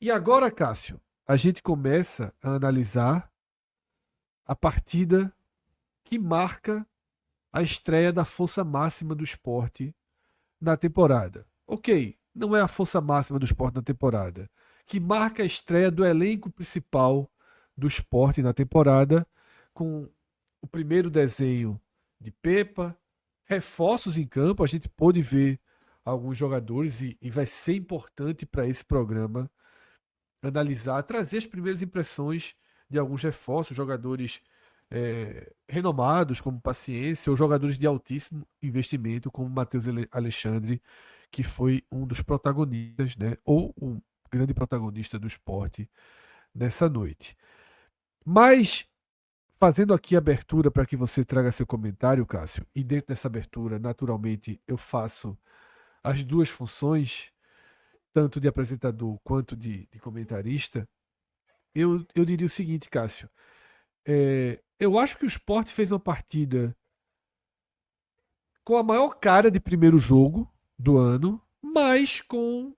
E agora, Cássio, a gente começa a analisar a partida que marca a estreia da força máxima do esporte na temporada. Ok, não é a força máxima do esporte na temporada, que marca a estreia do elenco principal do esporte na temporada, com o primeiro desenho de Pepa, reforços em campo, a gente pôde ver alguns jogadores e vai ser importante para esse programa analisar, trazer as primeiras impressões de alguns reforços, jogadores renomados como Paciência ou jogadores de altíssimo investimento como Matheus Alexandre, que foi um dos protagonistas, né, ou um grande protagonista do esporte nessa noite. Mas fazendo aqui a abertura para que você traga seu comentário, Cássio, e dentro dessa abertura, naturalmente, eu faço as duas funções, tanto de apresentador quanto de comentarista. Eu diria o seguinte, Cássio. Eu acho que o Sport fez uma partida com a maior cara de primeiro jogo do ano, mas com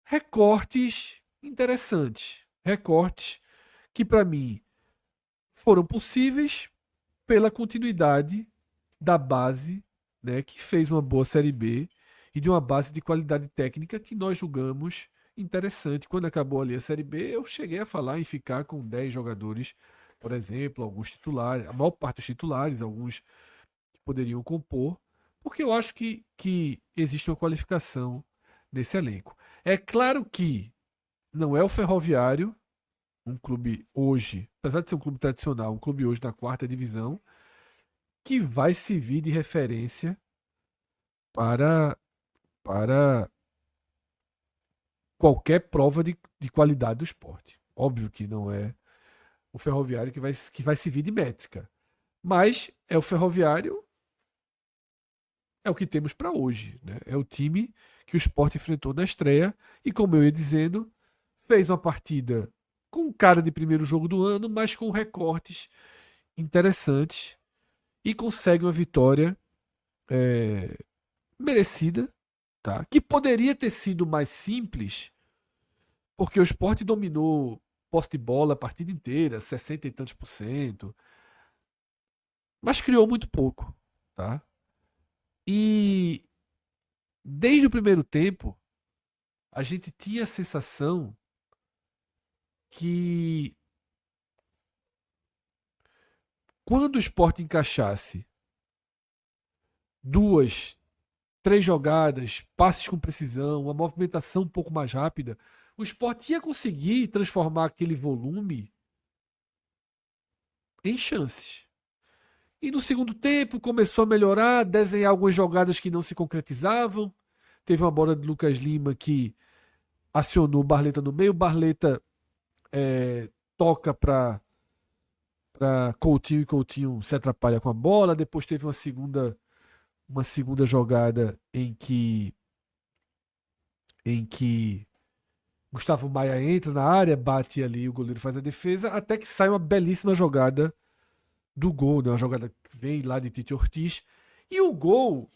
recortes interessantes. Recortes que, para mim, foram possíveis pela continuidade da base, né, que fez uma boa Série B e de uma base de qualidade técnica que nós julgamos interessante. Quando acabou ali a Série B, eu cheguei a falar em ficar com 10 jogadores, por exemplo, alguns titulares, a maior parte dos titulares, alguns que poderiam compor, porque eu acho que existe uma qualificação nesse elenco. É claro que não é o Ferroviário, um clube hoje, apesar de ser um clube tradicional, um clube hoje na quarta divisão, que vai servir de referência para, para qualquer prova de qualidade do esporte. Óbvio que não é o Ferroviário que vai servir de métrica, mas é o Ferroviário, é o que temos para hoje. Né? É o time que o esporte enfrentou na estreia e, como eu ia dizendo, fez uma partida com cara de primeiro jogo do ano, mas com recortes interessantes e consegue uma vitória é, merecida, tá? Que poderia ter sido mais simples, porque o esporte dominou posse de bola a partida inteira, 60 e tantos por cento, mas criou muito pouco, tá? E desde o primeiro tempo, a gente tinha a sensação que quando o esporte encaixasse duas, três jogadas, passes com precisão, uma movimentação um pouco mais rápida, o esporte ia conseguir transformar aquele volume em chances. E no segundo tempo começou a melhorar, desenhar algumas jogadas que não se concretizavam. Teve uma bola de Lucas Lima que acionou o Barleta no meio. O Barleta toca para Coutinho e Coutinho se atrapalha com a bola. Depois teve uma segunda jogada em que Gustavo Maia entra na área, bate ali, o goleiro faz a defesa, até que sai uma belíssima jogada do gol, né? Uma jogada que vem lá de Tite Ortiz. E o gol,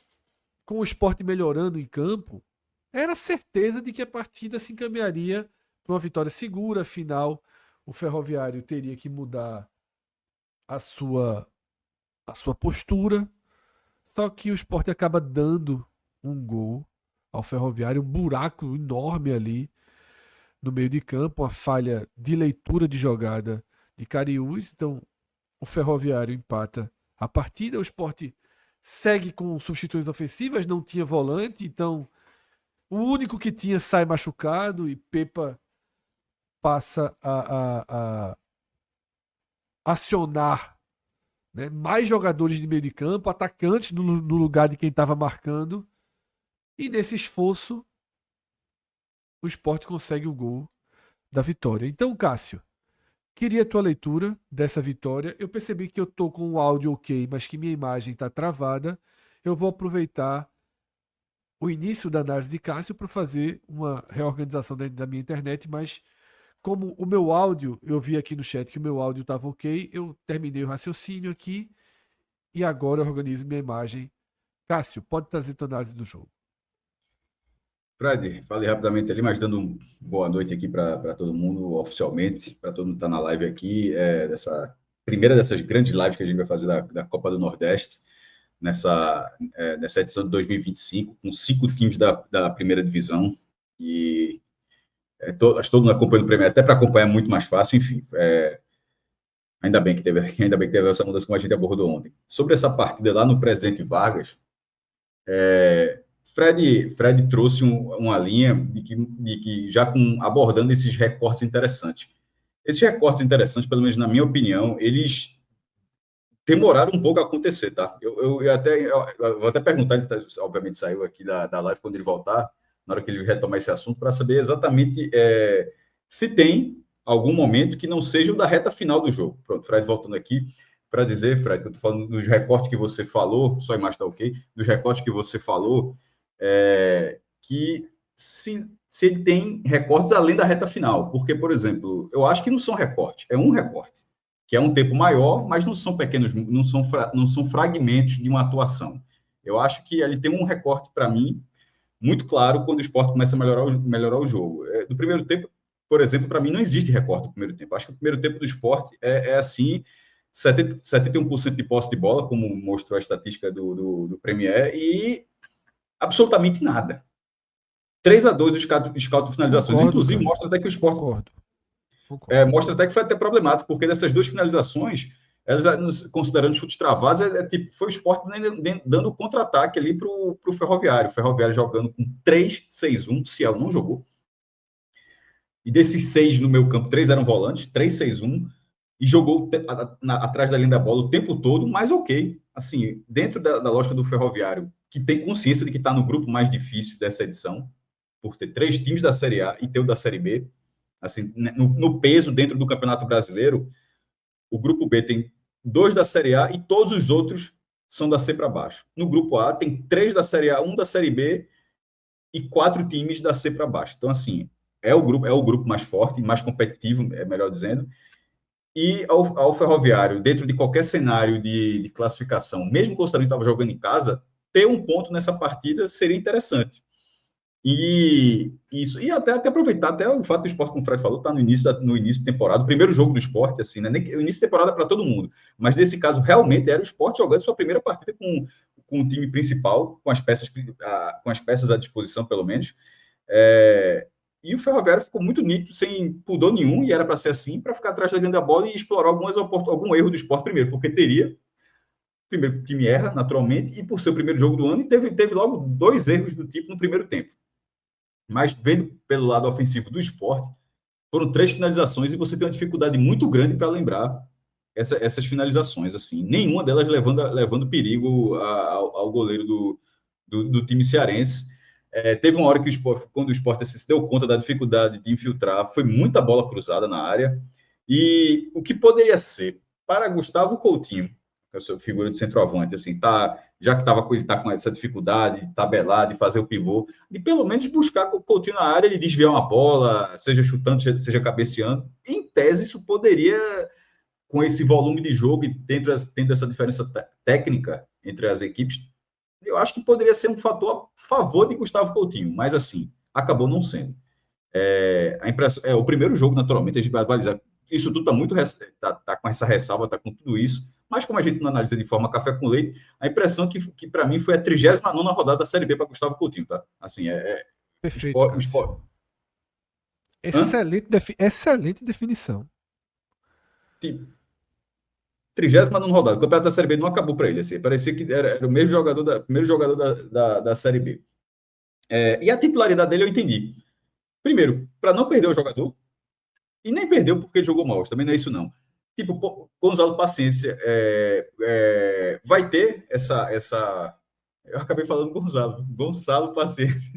com o esporte melhorando em campo, era certeza de que a partida se encaminharia para uma vitória segura. Afinal, o Ferroviário teria que mudar a sua, a sua postura. Só que o esporte acaba dando um gol ao Ferroviário, um buraco enorme ali no meio de campo, uma falha de leitura de jogada de Cariús. Então, o Ferroviário empata a partida. O esporte segue com substituições ofensivas, não tinha volante, então o único que tinha sai machucado e Pepa passa a acionar, né, mais jogadores de meio de campo, atacantes no lugar de quem estava marcando. E nesse esforço, o esporte consegue o gol da vitória. Então, Cássio, queria a tua leitura dessa vitória. Eu percebi que eu estou com o áudio ok, mas que minha imagem está travada. Eu vou aproveitar o início da análise de Cássio para fazer uma reorganização da minha internet, mas como o meu áudio, eu vi aqui no chat que o meu áudio estava ok, eu terminei o raciocínio aqui e agora eu organizo minha imagem. Cássio, pode trazer tua análise do jogo. Fred, falei rapidamente ali, mas dando boa noite aqui para todo mundo, oficialmente, para todo mundo que está na live aqui, dessa primeira dessas grandes lives que a gente vai fazer da Copa do Nordeste, nessa edição de 2025, com 5 times da primeira divisão, e acho que todo mundo acompanha o Premier, até para acompanhar é muito mais fácil, enfim, ainda bem que teve, ainda bem que teve essa mudança como a gente abordou ontem. Sobre essa partida lá no Presidente Vargas, Fred trouxe uma linha de que já abordando esses recortes interessantes. Esses recortes interessantes, pelo menos na minha opinião, eles demoraram um pouco a acontecer, tá? Eu vou até perguntar, ele obviamente saiu aqui da live quando ele voltar, na hora que ele retomar esse assunto, para saber exatamente se tem algum momento que não seja o da reta final do jogo. Pronto, Fred voltando aqui para dizer, Fred, que eu estou falando dos recortes que você falou, só a imagem está ok, dos recortes que você falou, que se ele tem recortes além da reta final. Porque, por exemplo, eu acho que não são recortes, é um recorte, que é um tempo maior, mas não são pequenos, não são fragmentos de uma atuação. Eu acho que ele tem um recorte, para mim, muito claro quando o esporte começa a melhorar o jogo. Do primeiro tempo, por exemplo, para mim não existe recorte do primeiro tempo. Acho que o primeiro tempo do esporte é assim, 71% de posse de bola, como mostrou a estatística do Premier, e absolutamente nada. 3-2 o scout de finalizações. Concordo, Inclusive, Cássio. mostra até que o esporte. Concordo. Mostra até que foi até problemático, porque dessas duas finalizações, elas, considerando chutes travados, tipo, foi o esporte dando contra-ataque ali para o Ferroviário. O Ferroviário jogando com 3-6-1, Ciel não jogou. E desses 6 no meu campo, 3 eram volantes, 3-6-1, e jogou atrás da linha da bola o tempo todo, mas ok. Assim, dentro da lógica do Ferroviário, que tem consciência de que está no grupo mais difícil dessa edição, por ter 3 times da Série A e ter o da Série B, assim, no peso dentro do Campeonato Brasileiro, o grupo B tem 2 da Série A e todos os outros são da C para baixo. No grupo A tem 3 da Série A, 1 da Série B e 4 times da C para baixo. Então, assim, é o grupo mais forte, mais competitivo, é melhor dizendo. E ao Ferroviário, dentro de qualquer cenário de classificação, mesmo considerando que estava jogando em casa, ter um ponto nessa partida seria interessante. E isso, e até aproveitar até o fato do esporte, como o Fred falou, está no início da temporada, o primeiro jogo do esporte, assim, né? O início da temporada para todo mundo, mas nesse caso realmente era o esporte jogando sua primeira partida com o time principal, com as peças à disposição, pelo menos. E o Ferroviário ficou muito nítido, sem pudor nenhum, e era para ser assim, para ficar atrás da linha da bola e explorar algum erro do esporte primeiro, porque teria. Primeiro, o time erra, naturalmente, e por ser o primeiro jogo do ano, teve logo 2 erros do tipo no primeiro tempo. Mas vendo pelo lado ofensivo do esporte, foram 3 finalizações e você tem uma dificuldade muito grande para lembrar essas finalizações, assim, nenhuma delas levando perigo ao goleiro do time cearense. Teve uma hora que quando o Sport se deu conta da dificuldade de infiltrar, foi muita bola cruzada na área, e o que poderia ser para Gustavo Coutinho, que é a sua figura de centroavante, assim, já que ele tá com essa dificuldade de tabelar, de fazer o pivô, de pelo menos buscar o Coutinho na área, ele desviar uma bola, seja chutando, seja cabeceando. Em tese, isso poderia, com esse volume de jogo e tendo essa diferença técnica entre as equipes, eu acho que poderia ser um fator a favor de Gustavo Coutinho, mas assim, acabou não sendo. A impressão, o primeiro jogo, naturalmente, a gente vai avaliar. Isso tudo está muito tá com essa ressalva, está com tudo isso, mas como a gente não analisa de forma café com leite, a impressão que para mim foi a 39ª rodada da Série B para Gustavo Coutinho, tá? Assim, Perfeito, Cássio. Excelente definição. Tipo, 39ª rodada. O campeonato da Série B não acabou para ele. Assim, parecia que era o mesmo jogador primeiro jogador da Série B. E a titularidade dele eu entendi. Primeiro, para não perder o jogador, e nem perdeu porque ele jogou mal, também não é isso não. Tipo, Gonzalo Paciência vai ter essa. Eu acabei falando Gonçalo Paciência.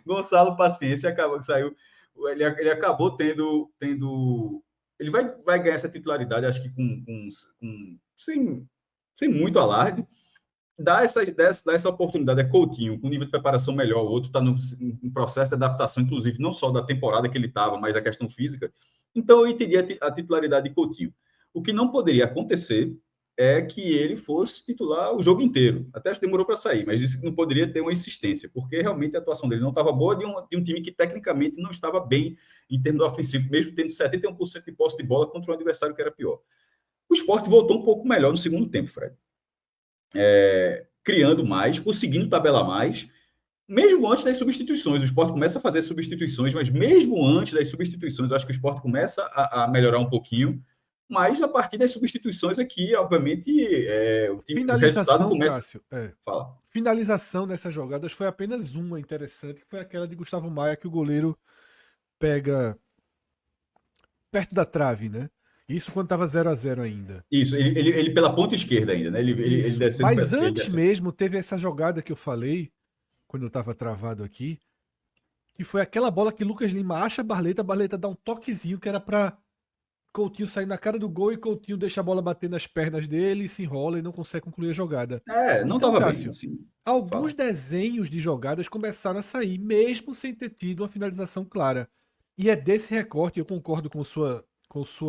Gonçalo Paciência saiu. Ele acabou tendo. Ele vai ganhar essa titularidade, acho que sem muito alarde. Dá essa oportunidade a Coutinho, com nível de preparação melhor, o outro está no processo de adaptação, inclusive, não só da temporada que ele estava, mas a questão física. Então, eu entendi a titularidade de Coutinho. O que não poderia acontecer é que ele fosse titular o jogo inteiro. Até acho que demorou para sair, mas disse que não poderia ter uma insistência, porque realmente a atuação dele não estava boa de um time que tecnicamente não estava bem em termos ofensivos, mesmo tendo 71% de posse de bola contra um adversário que era pior. O Sport voltou um pouco melhor no segundo tempo, Fred. Criando mais, conseguindo tabelar mais, mesmo antes das substituições. O Sport começa a fazer substituições, mas mesmo antes das substituições, eu acho que o Sport começa a melhorar um pouquinho. Mas a partir das substituições aqui, obviamente, o resultado Finalização, começa. Cássio. Fala. Finalização nessas jogadas foi apenas uma interessante, que foi aquela de Gustavo Maia, que o goleiro pega perto da trave, né? Isso quando tava 0-0 ainda. Isso, ele pela ponta esquerda ainda, né? Ele Isso. descendo. Mas Ele antes descendo. mesmo, teve essa jogada que eu falei, quando eu tava travado aqui, que foi aquela bola que Lucas Lima acha a Barleta dá um toquezinho que era pra Coutinho sair na cara do gol e Coutinho deixa a bola bater nas pernas dele, se enrola e não consegue concluir a jogada. Não Então, estava bem, Cássio, assim. alguns Fala. desenhos de jogadas começaram a sair, mesmo sem ter tido uma finalização clara. E é desse recorte, eu concordo com sua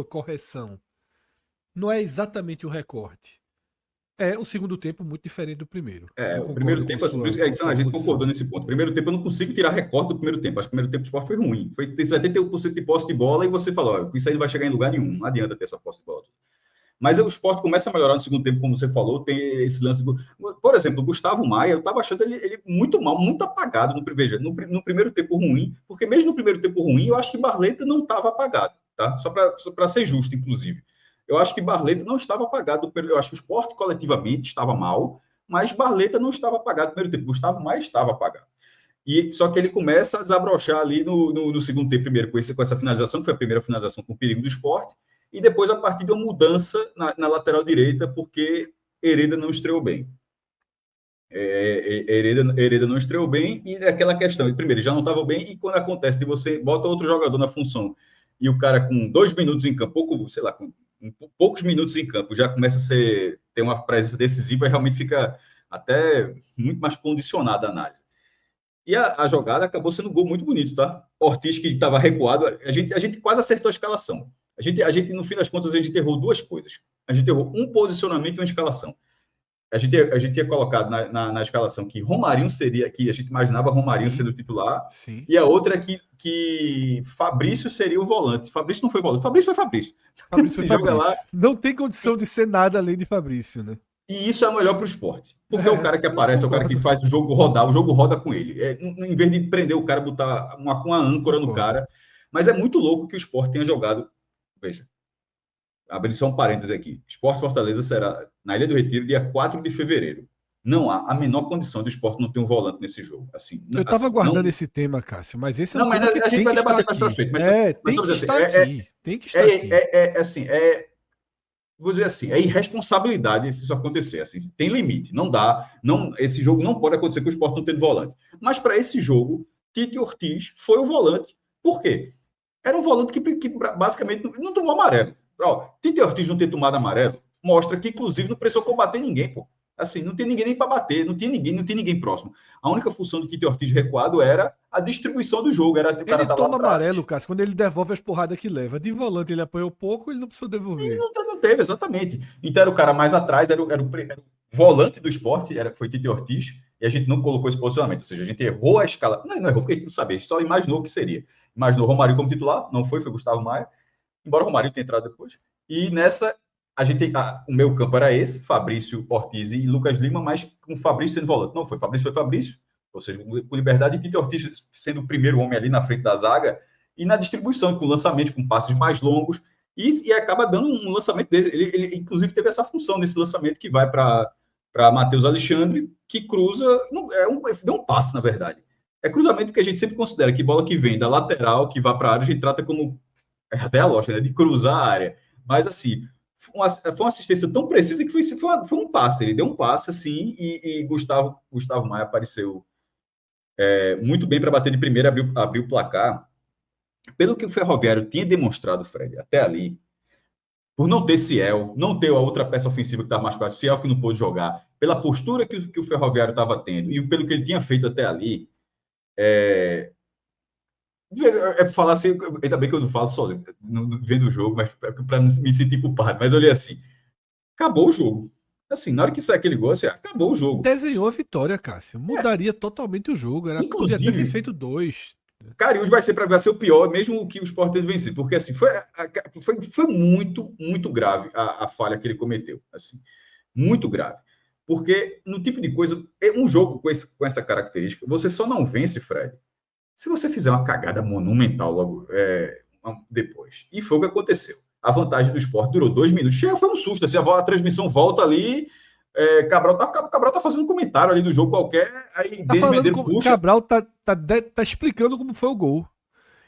correção. Não é exatamente um recorte. É o segundo tempo muito diferente do primeiro. Eu O concordo primeiro tempo, assim, com então sua a gente concordou posição. nesse ponto. Primeiro tempo, eu não consigo tirar recorte do primeiro tempo. Acho que o primeiro tempo do esporte foi ruim. Tem 71% de posse de bola e você falou, ó, isso aí não vai chegar em lugar nenhum. Não adianta ter essa posse de bola. Mas o esporte começa a melhorar no segundo tempo, como você falou, tem esse lance. Por exemplo, o Gustavo Maia, eu estava achando ele muito mal, muito apagado no primeiro, no primeiro tempo ruim, porque mesmo no primeiro tempo ruim, eu acho que Barleta não estava apagado, tá? Só para ser justo, inclusive. Eu acho que Barleta não estava apagado. Eu acho que o esporte coletivamente estava mal, mas Barleta não estava apagado no primeiro tempo. Gustavo Maia estava apagado. Só que ele começa a desabrochar ali no segundo tempo, primeiro com essa finalização, que foi a primeira finalização com o perigo do esporte, e depois a partir de uma mudança na lateral direita, porque Hereda não estreou bem. Hereda não estreou bem, e aquela questão, primeiro, ele já não estava bem, e quando acontece de você bota outro jogador na função, e o cara com 2 minutos em campo, sei lá, com poucos minutos em campo, já começa a ter uma presença decisiva, e realmente fica até muito mais condicionada a análise. E a jogada acabou sendo um gol muito bonito, tá? Ortiz, que estava recuado, a gente quase acertou a escalação. No fim das contas, a gente errou duas coisas. A gente errou um posicionamento e uma escalação. A gente tinha colocado na escalação que Romarinho seria, que a gente imaginava Romarinho Sim, sendo titular, sim. e a outra é que Fabrício seria o volante. Fabrício não foi volante, Fabrício foi Fabrício. Fabrício foi Se joga lá, Fabrício. Não tem condição de ser nada além de Fabrício, né? e isso é o melhor para o esporte. Porque é o cara que Eu aparece, é o cara que concordo. faz o jogo rodar, o jogo roda com ele. Em vez de prender o cara, botar uma âncora no Concordo. cara. Mas é muito louco que o esporte tenha jogado. Veja, abrindo só um parênteses aqui. Esporte Fortaleza será na Ilha do Retiro, dia 4 de fevereiro. Não há a menor condição do esporte não ter um volante nesse jogo. Eu tava Assim, não, aguardando esse tema, Cássio, mas esse é um não, mas tema que a gente tem vai que estar debater mais para aqui. frente. Mas Tem que sobre assim, estar aqui. Tem que estar aqui. assim, vou dizer assim, é irresponsabilidade se isso acontecer. Assim, tem limite, não dá. Não, esse jogo não pode acontecer com o esporte não tendo volante. Mas para esse jogo, Tite Ortiz foi o volante. Por quê? Era um volante que basicamente não tomou amarelo. Ó, Tite Ortiz não ter tomado amarelo mostra que, inclusive, não precisou combater ninguém, pô. Assim, não tem ninguém nem para bater, não tinha ninguém próximo. A única função do Tite Ortiz recuado era a distribuição do jogo, era o cara Ele estar lá toma atrás. amarelo, Cássio, quando ele devolve as porradas que leva. De volante ele apanhou pouco, ele não precisou E devolver. não teve, exatamente. Então era o cara mais atrás, era o volante do esporte, foi Tite Ortiz, e a gente não colocou esse posicionamento. Ou seja, a gente errou a escala. Não errou, porque a gente não sabia, a gente só imaginou o que seria. Imaginou Romário como titular, não foi Gustavo Maia, embora o Romário tenha entrado depois. E nessa, o meu campo era esse, Fabrício Ortiz e Lucas Lima, mas com Fabrício sendo volante. Não foi Fabrício, ou seja, com liberdade, e Tite Ortiz sendo o primeiro homem ali na frente da zaga, e na distribuição, com lançamento, com passes mais longos, e acaba dando um lançamento dele. Ele, inclusive, teve essa função nesse lançamento que vai para Matheus Alexandre, que cruza, deu um passe, na verdade. É cruzamento que a gente sempre considera que bola que vem da lateral, que vai para a área, a gente trata como até a lógica, né, de cruzar a área. Mas, assim, foi uma assistência tão precisa que foi um passe. Ele deu um passe, assim, e Gustavo Maia apareceu muito bem para bater de primeira, abriu o placar. Pelo que o Ferroviário tinha demonstrado, Fred, até ali, por não ter Ciel, não ter a outra peça ofensiva que estava mais perto, Ciel que não pôde jogar, pela postura que o Ferroviário estava tendo e pelo que ele tinha feito até ali, falar assim, ainda bem que eu não falo só vendo o jogo, mas para me sentir culpado, mas olhei assim, acabou o jogo. Assim, na hora que sai aquele gol, assim, acabou o jogo. Desenhou a vitória, Cássio. Mudaria totalmente o jogo. Podia até ter Inclusive, feito 2. Cariús vai ser o pior, mesmo que o Sport tenha vencido, porque assim, foi muito, muito grave a falha que ele cometeu. Assim, muito grave. Porque no tipo de coisa, um jogo com essa característica, você só não vence, Fred, se você fizer uma cagada monumental logo depois. E foi o que aconteceu. A vantagem do esporte durou 2 minutos. Chega, foi um susto. Assim, a transmissão volta ali. Cabral tá fazendo um comentário ali do jogo qualquer. Aí Tá Denis falando Medeiros como. puxa Cabral tá explicando como foi o gol.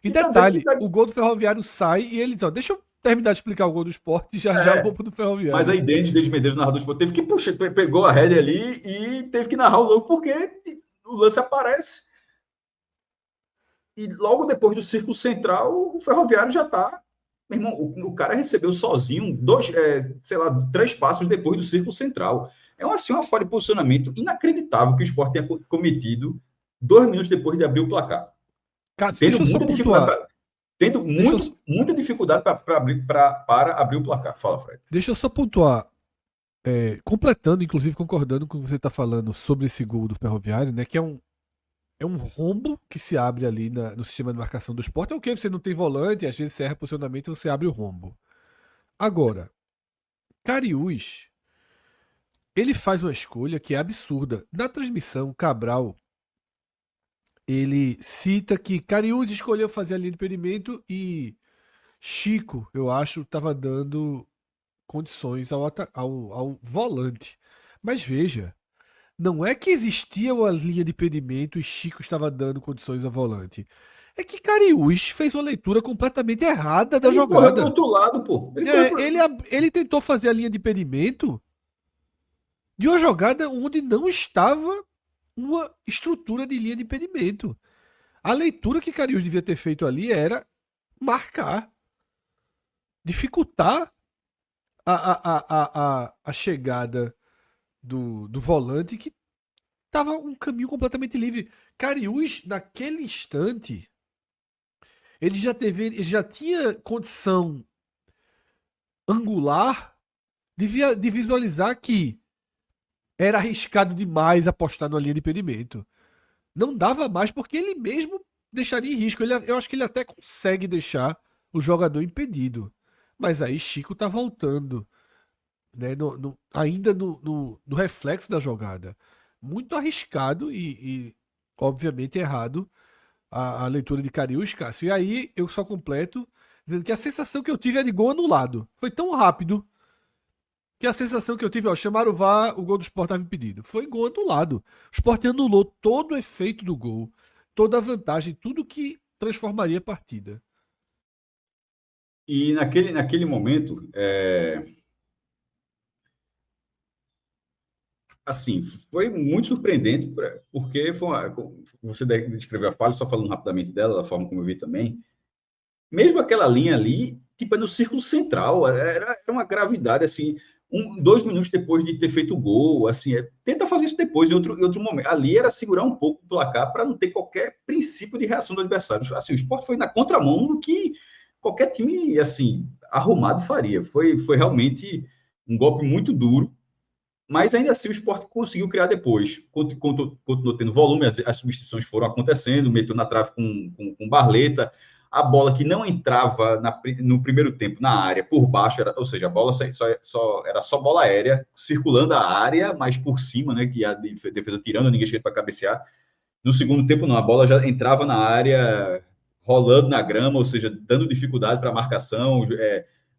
E e tá dizendo que detalhe, o gol do Ferroviário sai e ele diz: ó, deixa eu terminar de explicar o gol do Sport e já já eu vou pro do mas Ferroviário. aí Denis Medeiros, narrador do esporte, teve que puxar, pegou a rédea ali e teve que narrar o jogo porque o lance aparece. E logo depois do círculo central, o Ferroviário já está. Meu irmão, o cara recebeu sozinho sei lá, 3 passos depois do círculo central. É uma falha de posicionamento inacreditável que o Sport tenha cometido 2 minutos depois de abrir o placar. Cássio, Tendo deixa eu só muita dificuldade, pontuar. Deixa eu, muita dificuldade para abrir o placar. Fala, Fred. deixa eu só pontuar. Completando, inclusive concordando com o que você está falando sobre esse gol do Ferroviário, né? Que é um rombo que se abre ali no sistema de marcação do Sport. É o que você não tem volante, às vezes você erra posicionamento e você abre o rombo. Agora, Cariús, ele faz uma escolha que é absurda. Na transmissão, Cabral, ele cita que Cariús escolheu fazer a linha de impedimento e Chico, eu acho, estava dando condições ao volante. Mas veja, não é que existia uma linha de impedimento e Chico estava dando condições ao volante. É que Cariús fez uma leitura completamente errada da Ele correu para o jogada. outro lado, pô. Ele tentou fazer a linha de impedimento de uma jogada onde não estava uma estrutura de linha de impedimento. A leitura que Cariús devia ter feito ali era marcar, dificultar a chegada do volante que estava um caminho completamente livre. Cariús, naquele instante, ele já tinha condição angular de visualizar que era arriscado demais apostar na linha de impedimento. Não dava mais porque ele mesmo deixaria em risco. Eu acho que ele até consegue deixar o jogador impedido. Mas aí Chico tá voltando, né, ainda no reflexo da jogada. Muito arriscado e obviamente errado a leitura de Cariús, Cássio. E aí eu só completo dizendo que a sensação que eu tive é de gol anulado. Foi tão rápido que a sensação que eu tive, ó, chamaram o VAR, o gol do Sport estava impedido. Foi gol anulado. O Sport anulou todo o efeito do gol, toda a vantagem, tudo que transformaria a partida. E naquele momento, assim, foi muito surpreendente, porque você descreveu a falha, só falando rapidamente dela, da forma como eu vi também. Mesmo aquela linha ali, tipo, é no círculo central, era uma gravidade, assim, 2 minutos depois de ter feito o gol, assim, tenta fazer isso depois, em outro momento. Ali era segurar um pouco o placar para não ter qualquer princípio de reação do adversário. Assim, o Sport foi na contramão do que qualquer time, assim, arrumado faria. Foi realmente um golpe muito duro, mas ainda assim o Sport conseguiu criar depois. Continuou tendo volume, as substituições foram acontecendo, meteu na trave com Barleta, a bola que não entrava no primeiro tempo na área por baixo, ou seja, a bola era só bola aérea, circulando a área, mas por cima, né, que a defesa tirando, ninguém chega para cabecear. No segundo tempo, não, a bola já entrava na área, rolando na grama, ou seja, dando dificuldade para a marcação.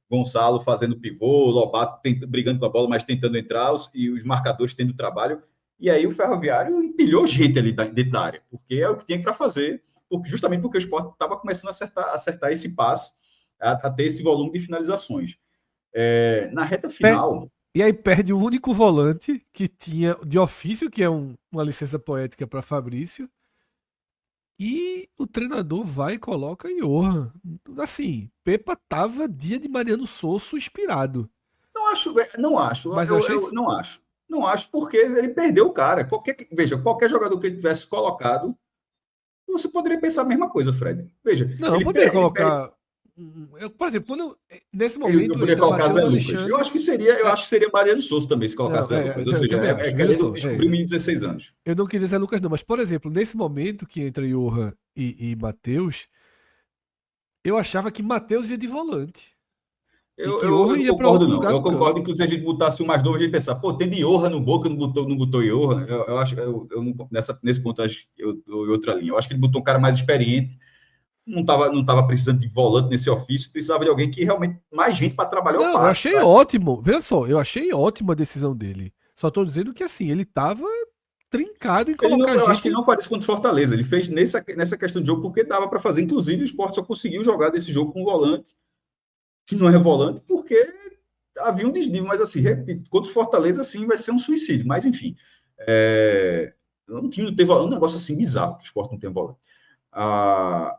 Gonçalo fazendo pivô, Lobato brigando com a bola, mas tentando entrar, e os marcadores tendo trabalho. E aí o Ferroviário empilhou gente ali dentro da área, porque é o que tinha para fazer, justamente porque o Sport estava começando a acertar esse passe, a ter esse volume de finalizações. Na reta final. E aí perde o único volante que tinha de ofício, que é uma licença poética para Fabrício. E o treinador vai e coloca Johan. Assim, Pepa tava dia de Mariano Sosso inspirado. Não acho, não acho. Mas eu achei. Eu não acho. Não acho porque ele perdeu o cara. Veja, qualquer jogador que ele tivesse colocado, você poderia pensar a mesma coisa, Fred. Veja, Não, poderia ele perde. colocar. por exemplo, nesse Ele não momento podia entra colocar Zé Matheus Lucas. Eu Alexandre. acho que seria, eu É, acho que seria Mariano Souza também, se colocasse não, Zé Lucas. Ou eu seja, também acho, veja querendo só. descobrir o menino de 16 anos. Eu não queria Zé Lucas, não, mas, por exemplo, nesse momento que entra Johan e Matheus, eu achava que Matheus ia de volante. E que Johan Eu não ia para concordo, outro não. lugar Eu no concordo campo. que se a gente botasse o mais novo, a gente pensar, pô, tem de Johan no Boca, não botou Johan. Eu acho, nesse ponto, eu dou outra linha. Eu acho que ele botou um cara mais experiente, não tava precisando de volante nesse ofício, precisava de alguém que realmente, mais gente para trabalhar o Não, eu passe, achei sabe? ótimo. Veja só, eu achei ótima a decisão dele. Só tô dizendo que assim, ele tava trincado em Ele não, colocar eu acho que ele gente. não faria isso contra o Fortaleza. Ele fez nessa questão de jogo porque dava para fazer. Inclusive, o Sport só conseguiu jogar desse jogo com um volante, que não é volante, porque havia um desnível. Mas, assim, repito, contra o Fortaleza, sim, vai ser um suicídio. Mas, enfim, um time não teve um negócio assim bizarro que o Sport não tem volante. Ah,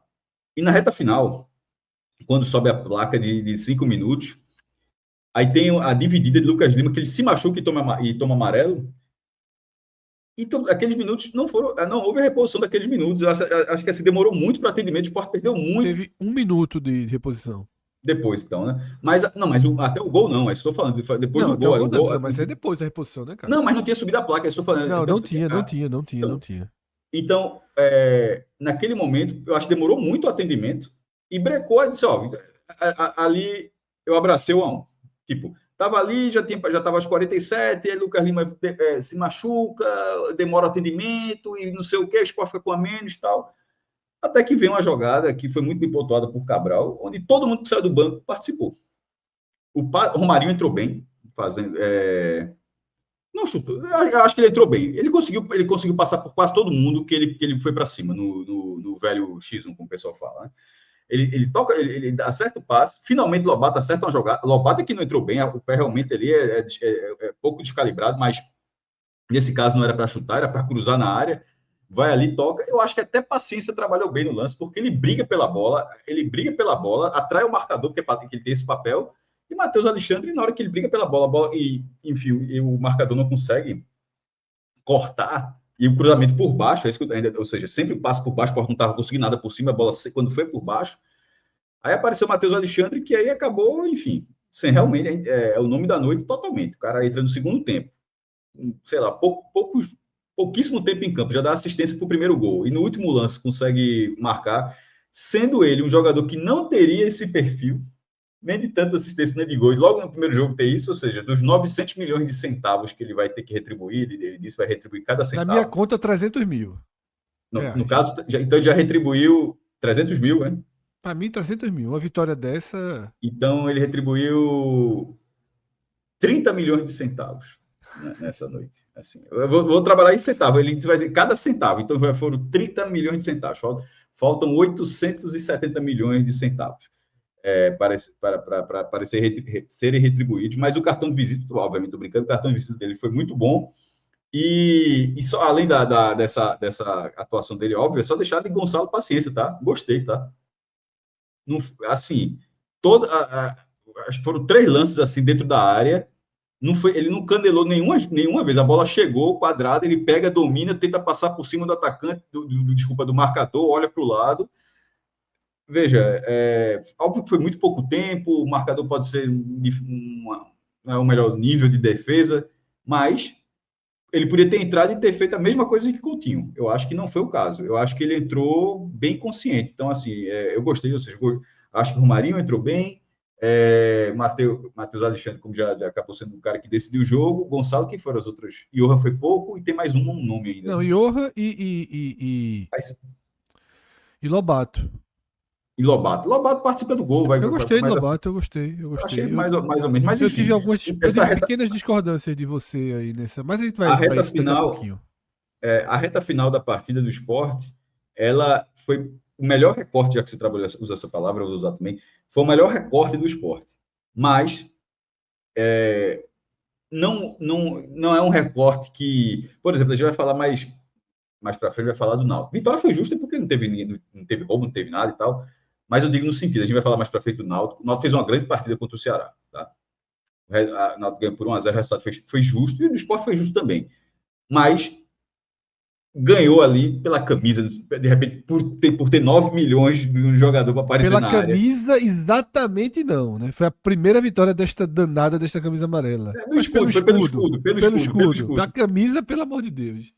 e na reta final, quando sobe a placa de 5 minutos, aí tem a dividida de Lucas Lima, que ele se machuca e toma amarelo. Então, aqueles minutos não foram, não houve a reposição daqueles minutos. Eu acho que assim, demorou muito para atendimento, o Sport perdeu muito Teve 1 minuto de reposição. depois, então, né? Mas não, mas até o gol não, é isso que eu estou falando, depois Não, do até o gol, gol não, mas é depois da reposição, né, não, Cássio? mas não tinha subido a placa, é isso que eu estou falando. Não, Então, não tinha, não tinha, não tinha, não então, tinha. então naquele momento, eu acho que demorou muito o atendimento e brecou, e disse, ó, ali eu abracei o A1. Tipo, tava ali, já tava aos 47, aí Lucas Lima se machuca, demora o atendimento e não sei o que, o Sport fica com a menos e tal. Até que veio uma jogada que foi muito bem pontuada por Cabral, onde todo mundo que saiu do banco participou. O Romarinho entrou bem, fazendo. Não chutou, eu acho que ele entrou bem. Ele conseguiu passar por quase todo mundo que ele foi para cima, no velho X1, como o pessoal fala. Né? Ele toca, ele acerta o passe, finalmente Lobato acerta uma jogada. Lobato que não entrou bem, o pé realmente ali é pouco descalibrado, mas nesse caso não era para chutar, era para cruzar na área. Vai ali, toca. Eu acho que até paciência trabalhou bem no lance, porque ele briga pela bola, atrai o marcador, porque ele tem esse papel, e Matheus Alexandre, na hora que ele briga pela bola, enfim, e o marcador não consegue cortar, e o cruzamento por baixo, ou seja, sempre passa por baixo, porque não estava conseguindo nada por cima, a bola, quando foi por baixo, aí apareceu o Matheus Alexandre, que aí acabou, enfim, sem realmente, o nome da noite totalmente. O cara entra no segundo tempo, sei lá, pouquíssimo tempo em campo, já dá assistência para o primeiro gol. E no último lance consegue marcar, sendo ele um jogador que não teria esse perfil, nem de tanta assistência, nem de gols. Logo no primeiro jogo tem isso, ou seja, dos 900 milhões de centavos que ele vai ter que retribuir, ele disse que vai retribuir cada Na minha centavo. conta, 300 mil No reais. caso, então ele já retribuiu 300 mil, né? Pra mim, 300 mil. Uma vitória dessa. Então ele retribuiu 30 milhões de centavos, né, nessa noite. Assim, eu vou trabalhar em centavo. Ele vai dizer cada centavo. Então foram 30 milhões de centavos. Faltam 870 milhões de centavos para serem retribuídos. Mas o cartão de visita, obviamente, estou brincando, o cartão de visita dele foi muito bom. E só, além dessa atuação dele, óbvio, é só deixar de Gonçalo paciência, tá? Gostei, tá? Não, assim, acho que foram 3 lances assim dentro da área. Ele não canelou nenhuma vez. A bola chegou quadrada, ele pega, domina, tenta passar por cima do atacante, desculpa, do marcador, olha para o lado. Veja, óbvio que foi muito pouco tempo, o marcador pode ser não é o melhor nível de defesa, mas ele podia ter entrado e ter feito a mesma coisa que Coutinho. Eu acho que não foi o caso. Eu acho que ele entrou bem consciente. Então, assim, eu gostei, ou seja, acho que o Romarinho entrou bem, Matheus Alexandre, como já acabou sendo o cara que decidiu o jogo, Gonçalo, que foram as outras. Johan foi pouco e tem mais um nome ainda. Não, Né? Johan Mas, e Lobato. e Lobato. Lobato participa do gol, Eu gostei de mas assim, Lobato, eu gostei, eu eu achei gostei. mais ou menos. Mas Eu tive enfim, eu essa tive reta, pequenas discordâncias de você aí nessa, mas a gente a vai para reta isso daqui a final pouquinho. a reta final da partida do esporte, ela foi o melhor recorte, já que você trabalhou, usa essa palavra, eu vou usar também, foi o melhor recorte do esporte. Mas não é um recorte que, por exemplo, a gente vai falar mais para frente, vai falar do Náutico. Vitória foi justa porque não teve roubo, não teve nada e tal, mas eu digo no sentido, a gente vai falar mais para frente do Náutico. O Náutico fez uma grande partida contra o Ceará, tá? O Náutico ganhou por 1-0, o resultado foi justo e o do esporte foi justo também. Mas ganhou ali pela camisa, de repente, por ter 9 milhões de um jogador para aparecer Pela na área. camisa, exatamente não, né? Foi a primeira vitória desta danada, desta camisa amarela. Do Mas pelo escudo, foi pelo escudo. escudo, pelo Pelo escudo, pelo escudo. A escudo. camisa, pelo amor de Deus.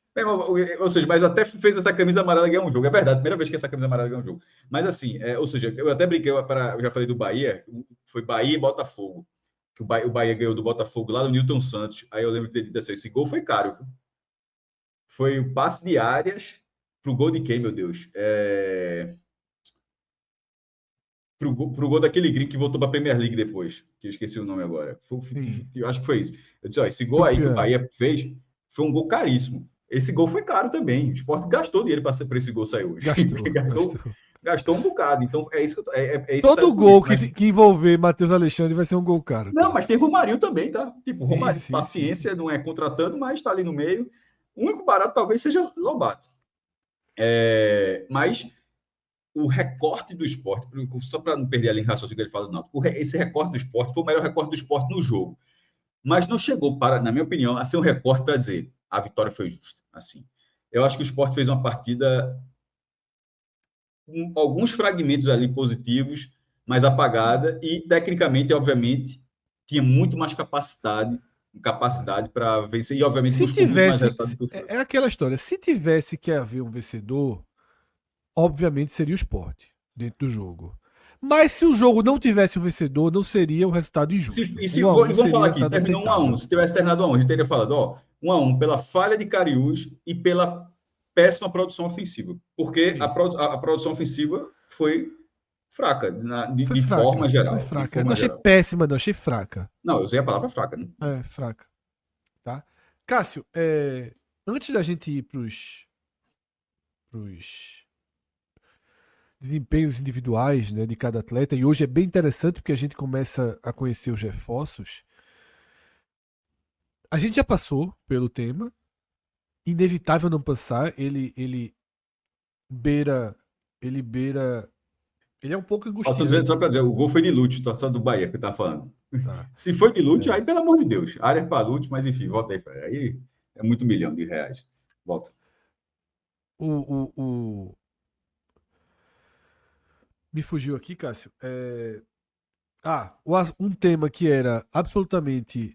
Ou seja, mas até fez essa camisa amarela ganhar um jogo. É verdade, primeira vez que essa camisa amarela ganhou um jogo. Mas assim, ou seja, eu até brinquei, eu já falei do Bahia, foi Bahia e Botafogo. Que o Bahia ganhou do Botafogo lá no Newton Santos. Aí eu lembro de ter dito assim, esse gol foi caro. Foi o passe de Arias pro gol de quem, meu Deus? Pro gol daquele gringo que voltou para a Premier League depois, que eu esqueci o nome agora. Eu acho que foi isso. Eu disse, ó, esse gol aí que o Bahia fez foi um gol caríssimo. Esse gol foi caro também. O Sport gastou dinheiro para esse gol sair hoje. Gastou um bocado. Então, é isso que isso todo gol que envolver Matheus Alexandre vai ser um gol caro. Não, mas tem Romarinho também, tá? Tipo, sim, Romarinho, sim, paciência, sim. Não é contratando, mas está ali no meio. O único barato talvez seja Lobato. Mas o recorte do Sport, só para não perder a linha raciocínio que ele fala, não, esse recorte do Sport foi o melhor recorte do Sport no jogo. Mas não chegou, na minha opinião, a ser um recorte para dizer a vitória foi justa. Assim, eu acho que o Sport fez uma partida com alguns fragmentos ali positivos, mais apagada, e tecnicamente, obviamente, tinha muito mais capacidade para vencer, e obviamente se buscou tivesse, muito mais resultado. É aquela história, se tivesse que haver um vencedor, obviamente seria o Sport dentro do jogo. Mas se o jogo não tivesse um vencedor, não seria um resultado injusto. Vamos falar aqui, terminou 1-1. Se tivesse terminado 1-1, a gente teria falado, ó, 1-1 pela falha de Cariús e pela péssima produção ofensiva. Porque a produção ofensiva foi fraca, de forma geral. Foi fraca. Não achei péssima, não, achei fraca. Não, eu usei a palavra fraca, né? Fraca. Tá? Cássio, antes da gente ir pros desempenhos individuais, né, de cada atleta, e hoje é bem interessante porque a gente começa a conhecer os reforços. A gente já passou pelo tema, inevitável não passar, ele beira, ele é um pouco angustiante. Tô dizendo só para dizer, o gol foi de Lute, situação do Bahia que tá falando. Tá. Se foi de Lute, aí pelo amor de Deus, área para Lute, mas enfim, volta aí, aí é muito R$1 milhão. Volta. Me fugiu aqui, Cássio. Um tema que era absolutamente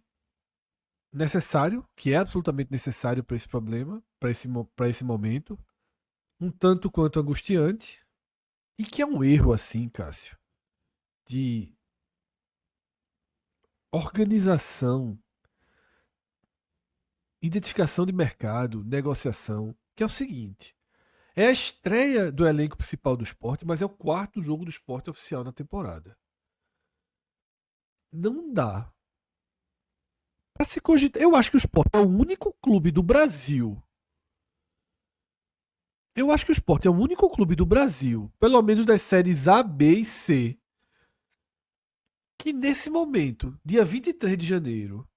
necessário, que é absolutamente necessário para esse problema, para esse momento, um tanto quanto angustiante, e que é um erro assim, Cássio, de organização, identificação de mercado, negociação, que é o seguinte: é a estreia do elenco principal do Sport, mas é o 4º jogo do Sport oficial na temporada. Não dá pra se cogitar. Eu acho que o Sport é o único clube do Brasil. Pelo menos das séries A, B e C, que nesse momento, dia 23 de janeiro,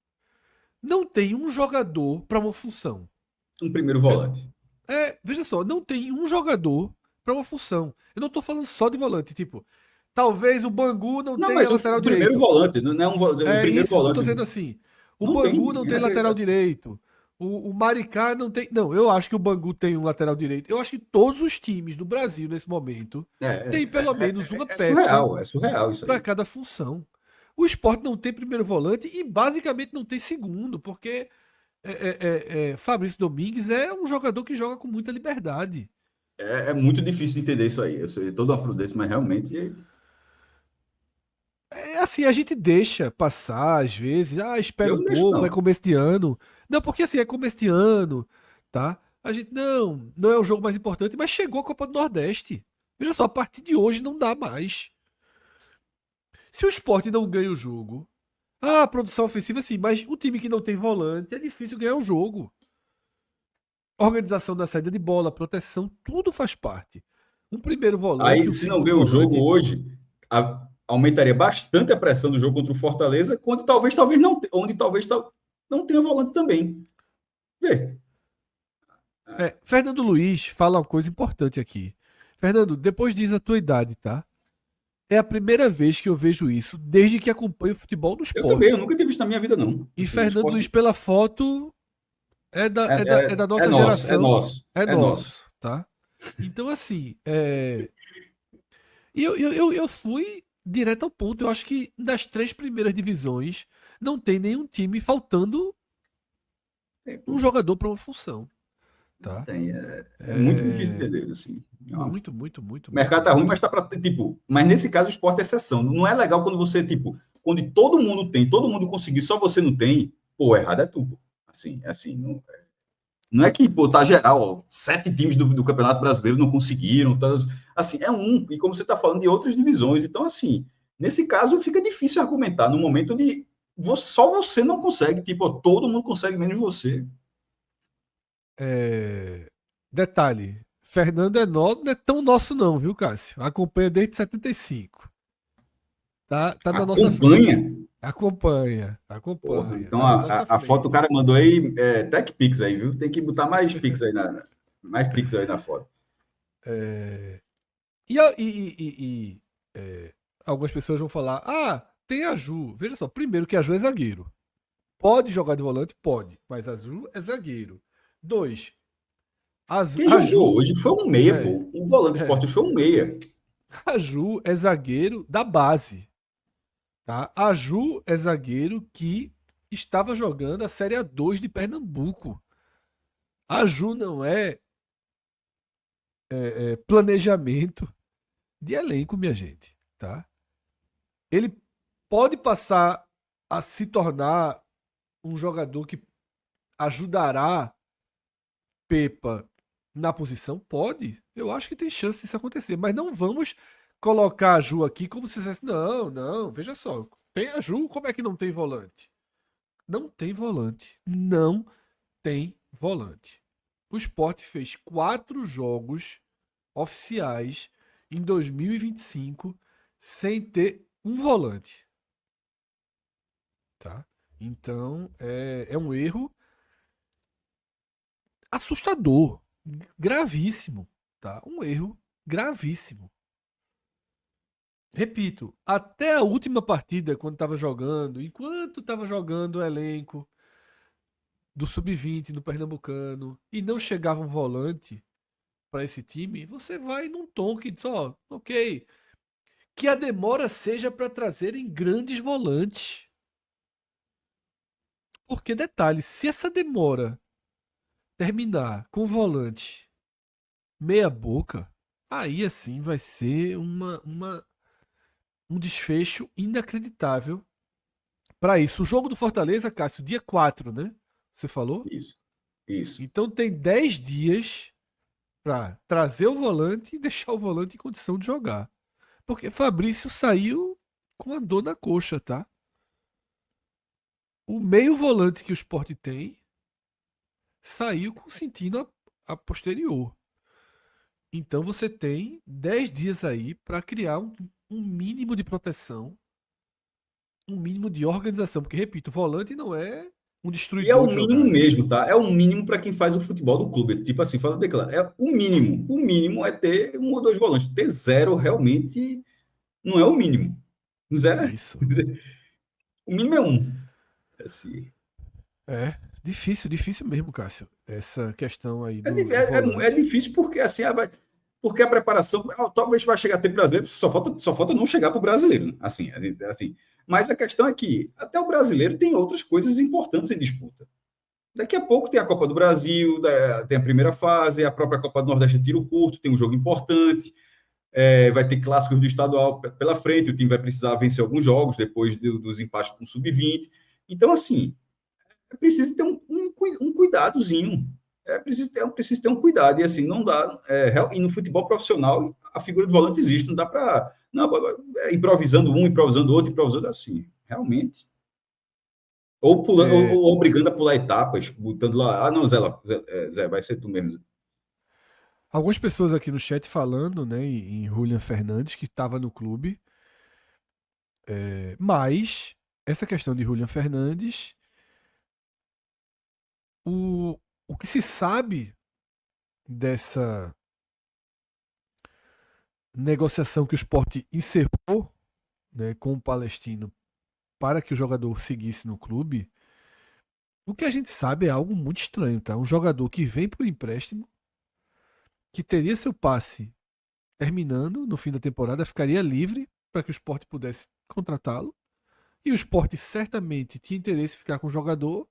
não tem um jogador para uma função. Um primeiro volante. Veja só, não tem um jogador para uma função. Eu não tô falando só de volante, tipo, talvez o Bangu não tenha lateral direito. O primeiro volante, não é um primeiro isso, volante. Eu tô dizendo assim, o Bangu não tem lateral direito. O Maricá não tem. Não, eu acho que o Bangu tem um lateral direito. Eu acho que todos os times do Brasil, nesse momento, tem pelo menos uma peça surreal isso para cada função. O Sport não tem primeiro volante e basicamente não tem segundo, porque Fabrício Domingues é um jogador que joga com muita liberdade. É muito difícil de entender isso aí. Eu sei toda uma prudência, mas realmente. Assim, a gente deixa passar às vezes. Espera um pouco, é começo de ano. Não, porque assim, é começo de ano, tá? A gente, não é o jogo mais importante, mas chegou a Copa do Nordeste. Veja só, a partir de hoje não dá mais. Se o Sport não ganha o jogo, a produção ofensiva sim, mas o time que não tem volante é difícil ganhar o jogo. Organização da saída de bola, proteção, tudo faz parte. Um primeiro volante. Aí, se não ganha o jogo hoje, aumentaria bastante a pressão do jogo contra o Fortaleza, onde talvez não tenha volante também. Vê. Fernando Luiz fala uma coisa importante aqui. Fernando, depois diz a tua idade, tá? É a primeira vez que eu vejo isso desde que acompanho o futebol do Sport. Eu também, eu nunca tinha visto na minha vida, não. E Fernando Luiz, pela foto, É da É nossa nosso, é geração. nosso, É é nosso. nosso, tá? Então, assim, e eu fui direto ao ponto. Eu acho que das três primeiras divisões não tem nenhum time faltando É, um pô, jogador para uma função, não tá? tem. É muito difícil É entender, assim. Não. muito, muito, muito, O muito, mercado tá ruim, muito. mas tá para tipo, mas nesse caso o esporte é exceção. Não é legal quando você, tipo, quando todo mundo tem, todo mundo conseguiu, só você não tem, pô, errado é tu, pô. Assim, não é que, pô, tá geral, ó, 7 times do Campeonato Brasileiro não conseguiram, tá, assim, é um, e como você tá falando de outras divisões, então, assim, nesse caso fica difícil argumentar no momento de só você não consegue, tipo, ó, todo mundo consegue menos você. É, detalhe, Fernando não é tão nosso não, viu, Cássio? Acompanha desde 75. Tá na nossa Acompanha. frente. Acompanha, Porra, acompanha. então Tá na nossa a foto que o frente. cara mandou aí é Tech Pix aí, viu? Tem que botar mais Pix aí mais Pix aí na foto. É, e, algumas pessoas vão falar: ah, tem a Ju. Veja só, primeiro que a Ju é zagueiro. Pode jogar de volante? Pode. Mas a Ju é zagueiro. Dois, Quem a jogou Ju. hoje foi um meia, É, pô. O volante do é, esporte foi um meia. a Ju é zagueiro da base. Tá? A Ju é zagueiro que estava jogando a Série A2 de Pernambuco. A Ju não é planejamento de elenco, minha gente. Tá? Ele pode passar a se tornar um jogador que ajudará Pepa na posição? Pode. Eu acho que tem chance disso acontecer. Mas não vamos colocar a Ju aqui como se dissesse: não, não, veja só. Tem a Ju, como é que não tem volante? Não tem volante. Não tem volante. O Sport fez 4 jogos oficiais em 2025 sem ter um volante. Tá? Então é um erro assustador, gravíssimo. Tá? Um erro gravíssimo. Repito, até a última partida, quando estava jogando, enquanto estava jogando o elenco do Sub-20 no Pernambucano e não chegava um volante para esse time, você vai num tom que diz: ó, ok, que a demora seja para trazerem grandes volantes. Porque, detalhe, se essa demora terminar com volante meia boca, aí assim vai ser um desfecho inacreditável para isso. O jogo do Fortaleza, Cássio, dia 4, né? Você falou? Isso, isso. Então tem 10 dias para trazer o volante e deixar o volante em condição de jogar. Porque Fabrício saiu com a dor na coxa, tá? O meio volante que o Sport tem saiu sentindo a posterior. Então você tem 10 dias aí para criar um mínimo de proteção, um mínimo de organização. Porque, repito, o volante não é um E é destruidor o de mínimo jogadas. mesmo, tá? É o mínimo para quem faz o futebol do clube. Tipo assim, fala bem claro. É o mínimo. O mínimo é ter um ou dois volantes. Ter zero realmente não é o mínimo. Zero é... Isso. O mínimo é um. Assim, É difícil, difícil mesmo, Cássio. Essa questão aí é, do é volante. difícil porque assim, porque a preparação talvez vai chegar a ter brasileiro, só falta não chegar para o brasileiro, né? Assim. Mas a questão é que até o brasileiro tem outras coisas importantes em disputa. Daqui a pouco tem a Copa do Brasil, tem a primeira fase, a própria Copa do Nordeste é tiro curto, tem um jogo importante, vai ter clássicos do estadual pela frente, o time vai precisar vencer alguns jogos depois dos empates com o sub-20. Então, assim, é preciso ter um cuidadozinho. Preciso ter um cuidado. E assim, não dá. E no futebol profissional, a figura do volante existe. Não dá para. Não, improvisando um, improvisando outro, improvisando assim. Realmente. Ou pulando, É, ou obrigando a pular etapas, botando lá. Ah, não, Zé, vai ser tu mesmo. algumas pessoas aqui no chat falando, né, em Julian Fernandes, que estava no clube. Mas essa questão de Julian Fernandes, o que se sabe dessa negociação que o Sport encerrou, né, com o Palestino para que o jogador seguisse no clube O que a gente sabe é algo muito estranho, tá? Um jogador que vem por empréstimo, que teria seu passe terminando no fim da temporada, ficaria livre para que o Sport pudesse contratá-lo. E o Sport certamente tinha interesse em ficar com o jogador.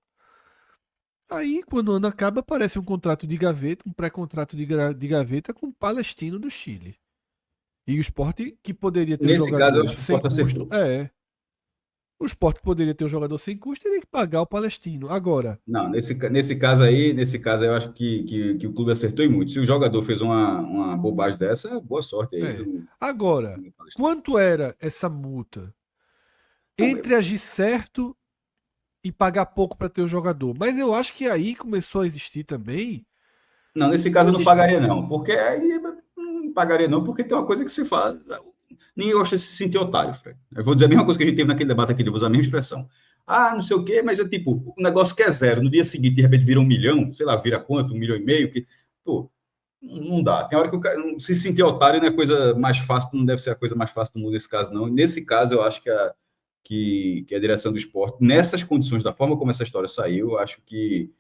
Aí, quando o ano acaba, aparece um contrato de gaveta, um pré-contrato de gaveta com o Palestino do Chile. E o Sport que poderia ter o Nesse caso, eu jogador acho que o sem Sport custo. acertou. O Sport que poderia ter um jogador sem custo teria que pagar o Palestino. Agora, Não, nesse caso aí, eu acho que o clube acertou e muito. Se o jogador fez uma bobagem dessa, boa sorte aí. é. Agora, quanto era essa multa? Não, Entre agir certo e pagar pouco para ter o jogador. Mas eu acho que aí começou a existir também não, nesse caso uma eu não pagaria, não. Porque aí não pagaria, não, porque tem uma coisa que se fala. Ninguém gosta de se sentir otário, Fred. Eu vou dizer a mesma coisa que a gente teve naquele debate aqui, eu vou usar a mesma expressão. Ah, não sei o quê, mas é tipo, o negócio que é zero, no dia seguinte, de repente, vira 1 milhão, sei lá, vira quanto? 1,5 milhão, que, pô, não dá. Tem hora que o cara se sentir otário não é a coisa mais fácil, não deve ser a coisa mais fácil do mundo nesse caso, não. Nesse caso, eu acho que a direção do esporte, nessas condições, da forma como essa história saiu, eu acho que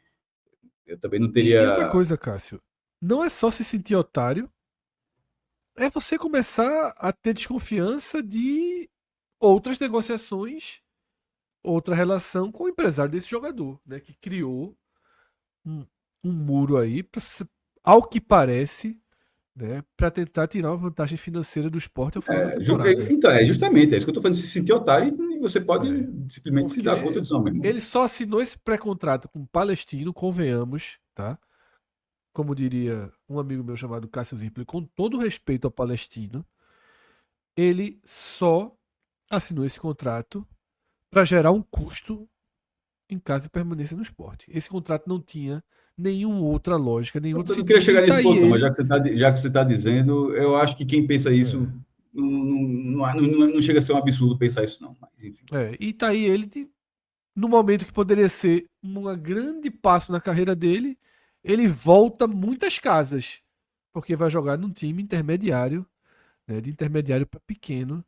eu também não E outra teria. coisa, Cássio, não é só se sentir otário, é você começar a ter desconfiança de outras negociações, outra relação com o empresário desse jogador, né? Que criou um, um muro aí, ao que parece, né? Para tentar tirar uma vantagem financeira do esporte ao final da temporada. Então, justamente, é isso que eu estou falando, se sentir otário e você pode É, simplesmente se dar conta porque disso, não, meu irmão. ele só assinou esse pré-contrato com o Palestino, convenhamos, tá? Como diria um amigo meu chamado Cássio Zirpoli, com todo respeito ao Palestino, ele só assinou esse contrato para gerar um custo em caso de permanência no esporte. Esse contrato não tinha nenhuma outra lógica, nenhum outro Eu não queria sentido. E chegar tá nesse aí ponto, não, mas ele. já que você tá dizendo, eu acho que quem pensa isso É, não chega a ser um absurdo pensar isso, não. Mas, enfim. e tá aí ele no momento que poderia ser um grande passo na carreira dele, ele volta muitas casas, porque vai jogar num time intermediário, né, de intermediário para pequeno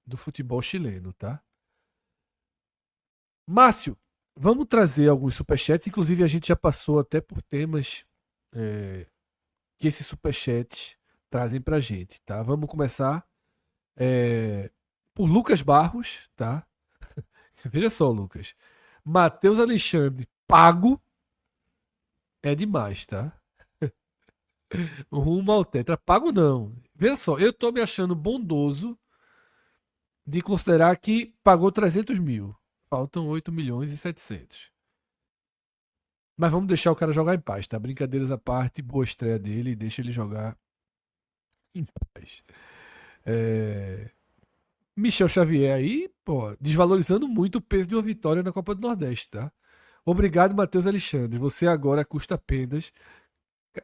do futebol chileno, tá? Márcio, vamos trazer alguns superchats. Inclusive, a gente já passou até por temas é, que esses superchats trazem pra gente, tá? Vamos começar por Lucas Barros, tá? Veja só, Lucas. Matheus Alexandre, pago é demais, tá? Rumo ao tetra. Pago não. Veja só, eu tô me achando bondoso de considerar que pagou 300 mil. Faltam 8 milhões e 700. Mas vamos deixar o cara jogar em paz, tá? Brincadeiras à parte, boa estreia dele, deixa ele jogar em paz. É... Michel Xavier aí, pô, desvalorizando muito o peso de uma vitória na Copa do Nordeste, tá? Obrigado, Matheus Alexandre. Você agora custa apenas.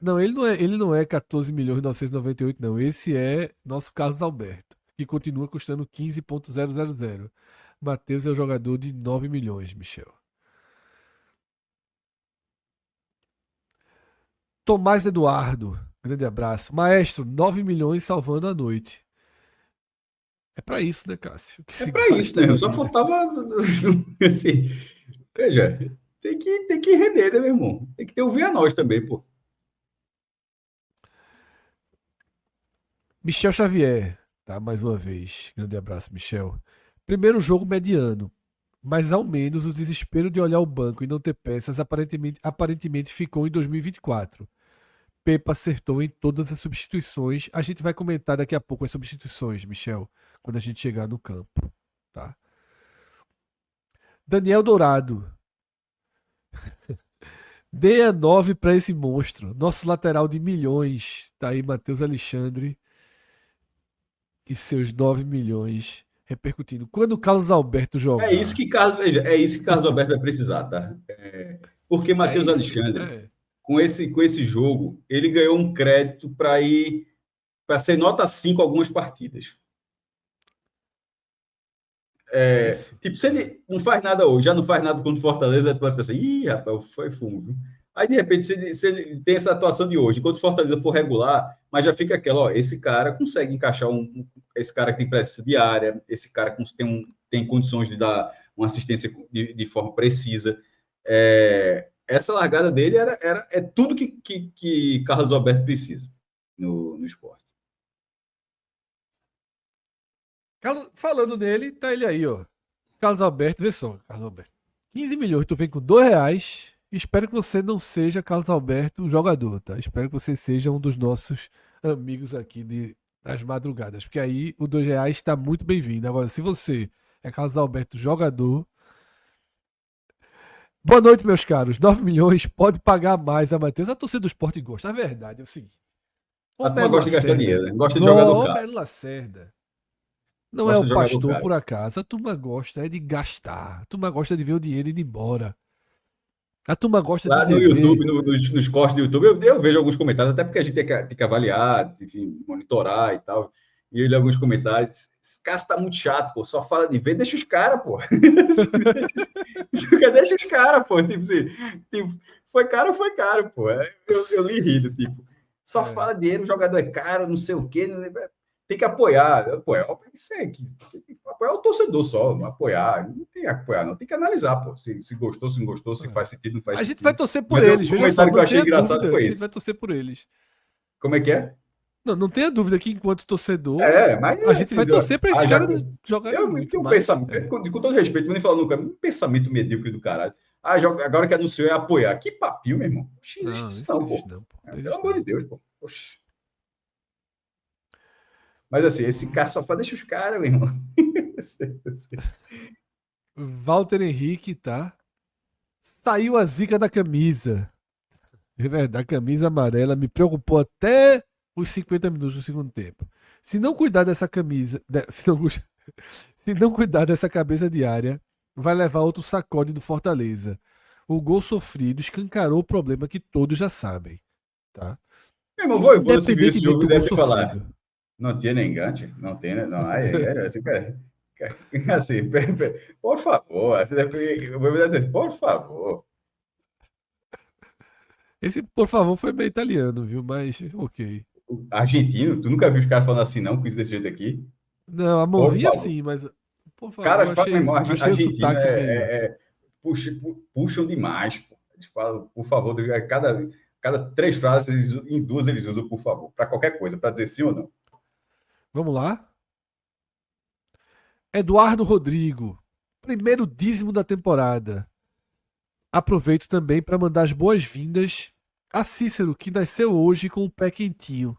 Não, ele não é 14 milhões e 998, não. Esse é nosso Carlos Alberto, que continua custando 15,000. Matheus é o jogador de 9 milhões, Michel. Tomás Eduardo, grande abraço. Maestro, 9 milhões salvando a noite. É pra isso, né, Cássio? Que É se para isso, gasta né? na Só vida. faltava. Assim, veja, tem que render, né, meu irmão? Tem que ter ouvir a nós também, pô. Michel Xavier, tá? Mais uma vez. Grande abraço, Michel. Primeiro jogo mediano, mas ao menos o desespero de olhar o banco e não ter peças aparentemente ficou em 2024. Pepa acertou em todas as substituições. A gente vai comentar daqui a pouco as substituições, Michel, quando a gente chegar no campo, tá? Daniel Dourado. Dê a 9 para esse monstro. Nosso lateral de milhões. Tá aí, Matheus Alexandre. E seus 9 milhões repercutindo. Quando o Carlos Alberto É isso jogar. que Carlos, veja, é isso que Carlos Alberto vai precisar, tá? Porque É Matheus isso. Alexandre, com esse jogo, ele ganhou um crédito para ser nota 5 algumas partidas. É isso. Tipo, se ele não faz nada hoje, já não faz nada contra o Fortaleza, tu vai pensar, ih, rapaz, foi fumo, viu? Aí, de repente, se ele tem essa atuação de hoje, quando o Fortaleza for regular, mas já fica aquela, ó, esse cara consegue encaixar esse cara que tem presença diária, esse cara tem condições de dar uma assistência de forma precisa. essa largada dele é tudo que Carlos Alberto precisa no esporte. Falando nele, tá ele aí, ó. Carlos Alberto, vê só, Carlos Alberto. 15 milhões, tu vem com R$ 2. Espero que você não seja Carlos Alberto, o jogador, tá? Espero que você seja um dos nossos amigos aqui das madrugadas. Porque aí o R$ 2 está muito bem-vindo. Agora, se você é Carlos Alberto, jogador. Boa noite, meus caros. 9 milhões, pode pagar mais a Matheus. A torcida do esporte gosta. A verdade é o seguinte. A turma gosta de gastar dinheiro, né? Gosta de Não, jogador o caro. Melo Lacerda. Não é Gosta o de jogador pastor caro. por acaso. A turma gosta é de gastar. A turma gosta de ver o dinheiro indo embora. A turma gosta de Lá no dever. YouTube, nos cortes do YouTube, eu vejo alguns comentários, até porque a gente tem que avaliar, enfim, monitorar e tal. E eu li alguns comentários. Esse cara está muito chato, pô. Só fala de ver, deixa os caras, pô. Deixa os caras, pô. Tipo assim, foi caro, pô. Eu li rindo, tipo. Só fala dinheiro, o jogador é caro, não sei o quê. Tem que apoiar. Apoiar, isso é apoiar o torcedor só, não apoiar. Não tem que apoiar, não. Tem que analisar, pô. Se gostou, se não gostou, se faz sentido, não faz A gente vai sentido. torcer por Mas eles, o veja só, comentário que eu não achei tenha engraçado dúvida foi que a gente vai esse. torcer por eles. Como é que é? Não, não tenha dúvida que enquanto torcedor, Mas a gente assim, vai torcer para esses já, caras jogarem eu muito, tenho um mas pensamento, com todo respeito, nem falo nunca, um pensamento medíocre do caralho. Agora que anunciou é apoiar. Que papinho, meu irmão. Não existe não, isso isso não não, existe pô. não, pô. Não Pelo existe amor de não. Deus, pô. Oxi. Mas assim, esse cara só faz deixa os caras, meu irmão. Walter Henrique, tá? Saiu a zica da camisa. É verdade, a camisa amarela me preocupou até os 50 minutos do segundo tempo. Se não cuidar dessa camisa, se não cuidar dessa cabeça de área, vai levar outro sacode do Fortaleza. O gol sofrido escancarou o problema que todos já sabem, tá? Meu irmão, Vojvoda, se viu esse Independentemente jogo, do gol deve ter falado. sofrido. Não tinha nem engante, não tem, né? Não, assim, assim, por favor, assim, eu vou dizer assim, por favor. Esse, por favor, foi meio italiano, viu? Mas, ok. Argentino, tu nunca viu os caras falando assim, não, com isso desse jeito aqui? Não, a Por mãozinha favor. sim, mas, por favor, Caras, meu irmão, achei o argentino sotaque meio. puxam demais, pô. Eles falam, por favor, cada 3 frases, em 2 eles usam por favor, para qualquer coisa, para dizer sim ou não. Vamos lá? Eduardo Rodrigo, primeiro dízimo da temporada. Aproveito também para mandar as boas-vindas a Cícero, que nasceu hoje com o pé quentinho.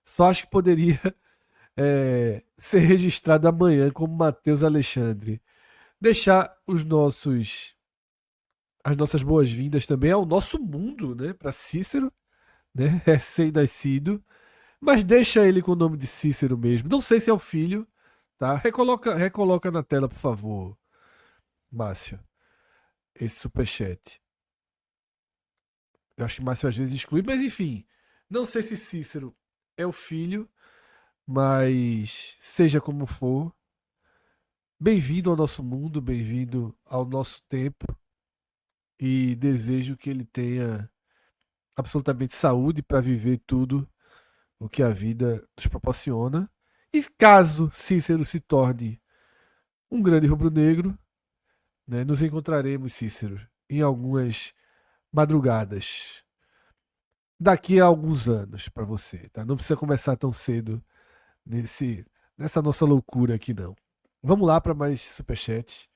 Só acho que poderia ser registrado amanhã como Matheus Alexandre. Deixar as nossas boas-vindas também ao nosso mundo, né? Para Cícero, né? Recém-nascido. Mas deixa ele com o nome de Cícero mesmo. Não sei se é o filho, tá? Recoloca na tela, por favor, Márcio, esse superchat. Eu acho que Márcio às vezes exclui, mas enfim. Não sei se Cícero é o filho, mas seja como for, bem-vindo ao nosso mundo, bem-vindo ao nosso tempo e desejo que ele tenha absolutamente saúde para viver tudo o que a vida nos proporciona. E caso Cícero se torne um grande rubro-negro, né, nos encontraremos, Cícero, em algumas madrugadas daqui a alguns anos para você, tá? Não precisa começar tão cedo nessa nossa loucura aqui, não. Vamos lá para mais superchat.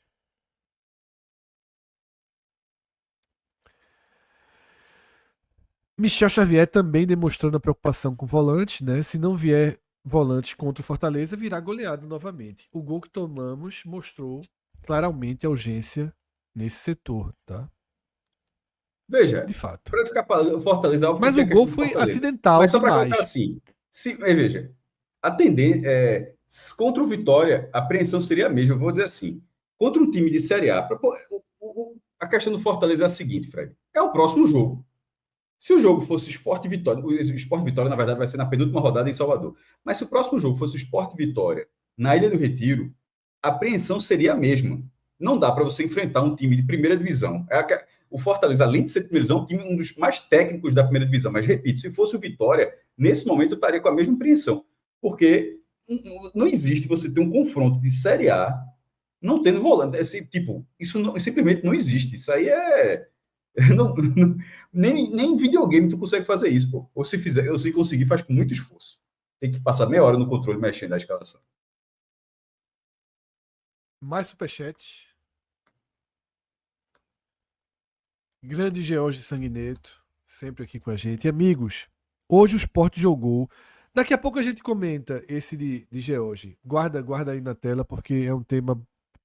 Michel Xavier também demonstrando a preocupação com volantes, né? Se não vier volantes contra o Fortaleza, virá goleado novamente. O gol que tomamos mostrou claramente a urgência nesse setor, tá? Veja, De fato. para ficar o Fortaleza, óbvio que Mas tem o a gol questão do foi Fortaleza. acidental Mas só para colocar demais. assim, veja, contra o Vitória, a apreensão seria a mesma. Eu vou dizer assim, contra um time de Série A, a questão do Fortaleza é a seguinte, Fred, é o próximo jogo. Se o jogo fosse Sport e Vitória, o Sport Vitória, na verdade, vai ser na penúltima rodada em Salvador. Mas se o próximo jogo fosse Sport Vitória na Ilha do Retiro, a apreensão seria a mesma. Não dá para você enfrentar um time de primeira divisão. O Fortaleza, além de ser de primeira divisão, é um time um dos mais técnicos da primeira divisão. Mas, repito, se fosse o Vitória, nesse momento eu estaria com a mesma apreensão. Porque não existe você ter um confronto de Série A não tendo volante. Esse, tipo, isso simplesmente não existe. Isso aí é. Nem em videogame tu consegue fazer isso, pô. Ou se fizer, ou se conseguir, faz com muito esforço. Tem que passar meia hora no controle mexendo na escalação. Mais superchat. Grande George Sanguineto, sempre aqui com a gente. E, amigos, hoje o Sport jogou. Daqui a pouco a gente comenta esse de George. Guarda aí na tela, porque é um tema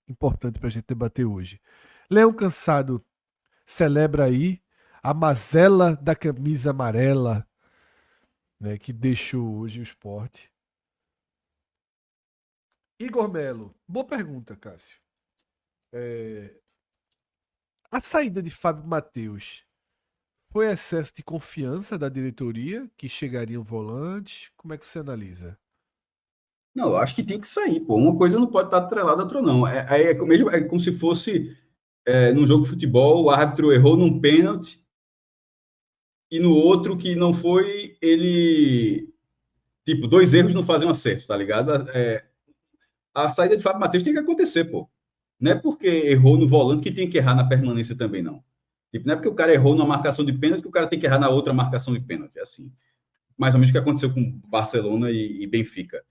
importante para a gente debater hoje. Leão Cansado celebra aí a mazela da camisa amarela, né, que deixou hoje o Sport. Igor Melo, boa pergunta, Cássio. A saída de Fábio Matheus foi excesso de confiança da diretoria que chegaria um volante? Como é que você analisa? Não, eu acho que tem que sair, pô. Uma coisa não pode estar atrelada à outra, não. É como se fosse num jogo de futebol, o árbitro errou num pênalti e no outro que não foi, ele. Tipo, dois erros não fazem um acerto, tá ligado? A saída de Fábio Matheus tem que acontecer, pô. Não é porque errou no volante que tem que errar na permanência também, não. Tipo, não é porque o cara errou na marcação de pênalti que o cara tem que errar na outra marcação de pênalti. É assim. Mais ou menos o que aconteceu com Barcelona e Benfica.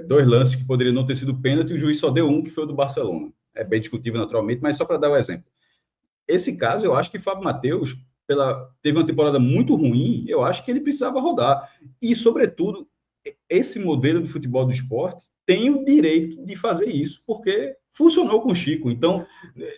Dois lances que poderiam não ter sido pênalti e o juiz só deu um, que foi o do Barcelona. É bem discutível, naturalmente, mas só para dar o exemplo. Esse caso, eu acho que Fábio Matheus teve uma temporada muito ruim, eu acho que ele precisava rodar. E, sobretudo, esse modelo de futebol do esporte tem o direito de fazer isso, porque funcionou com o Chico. Então,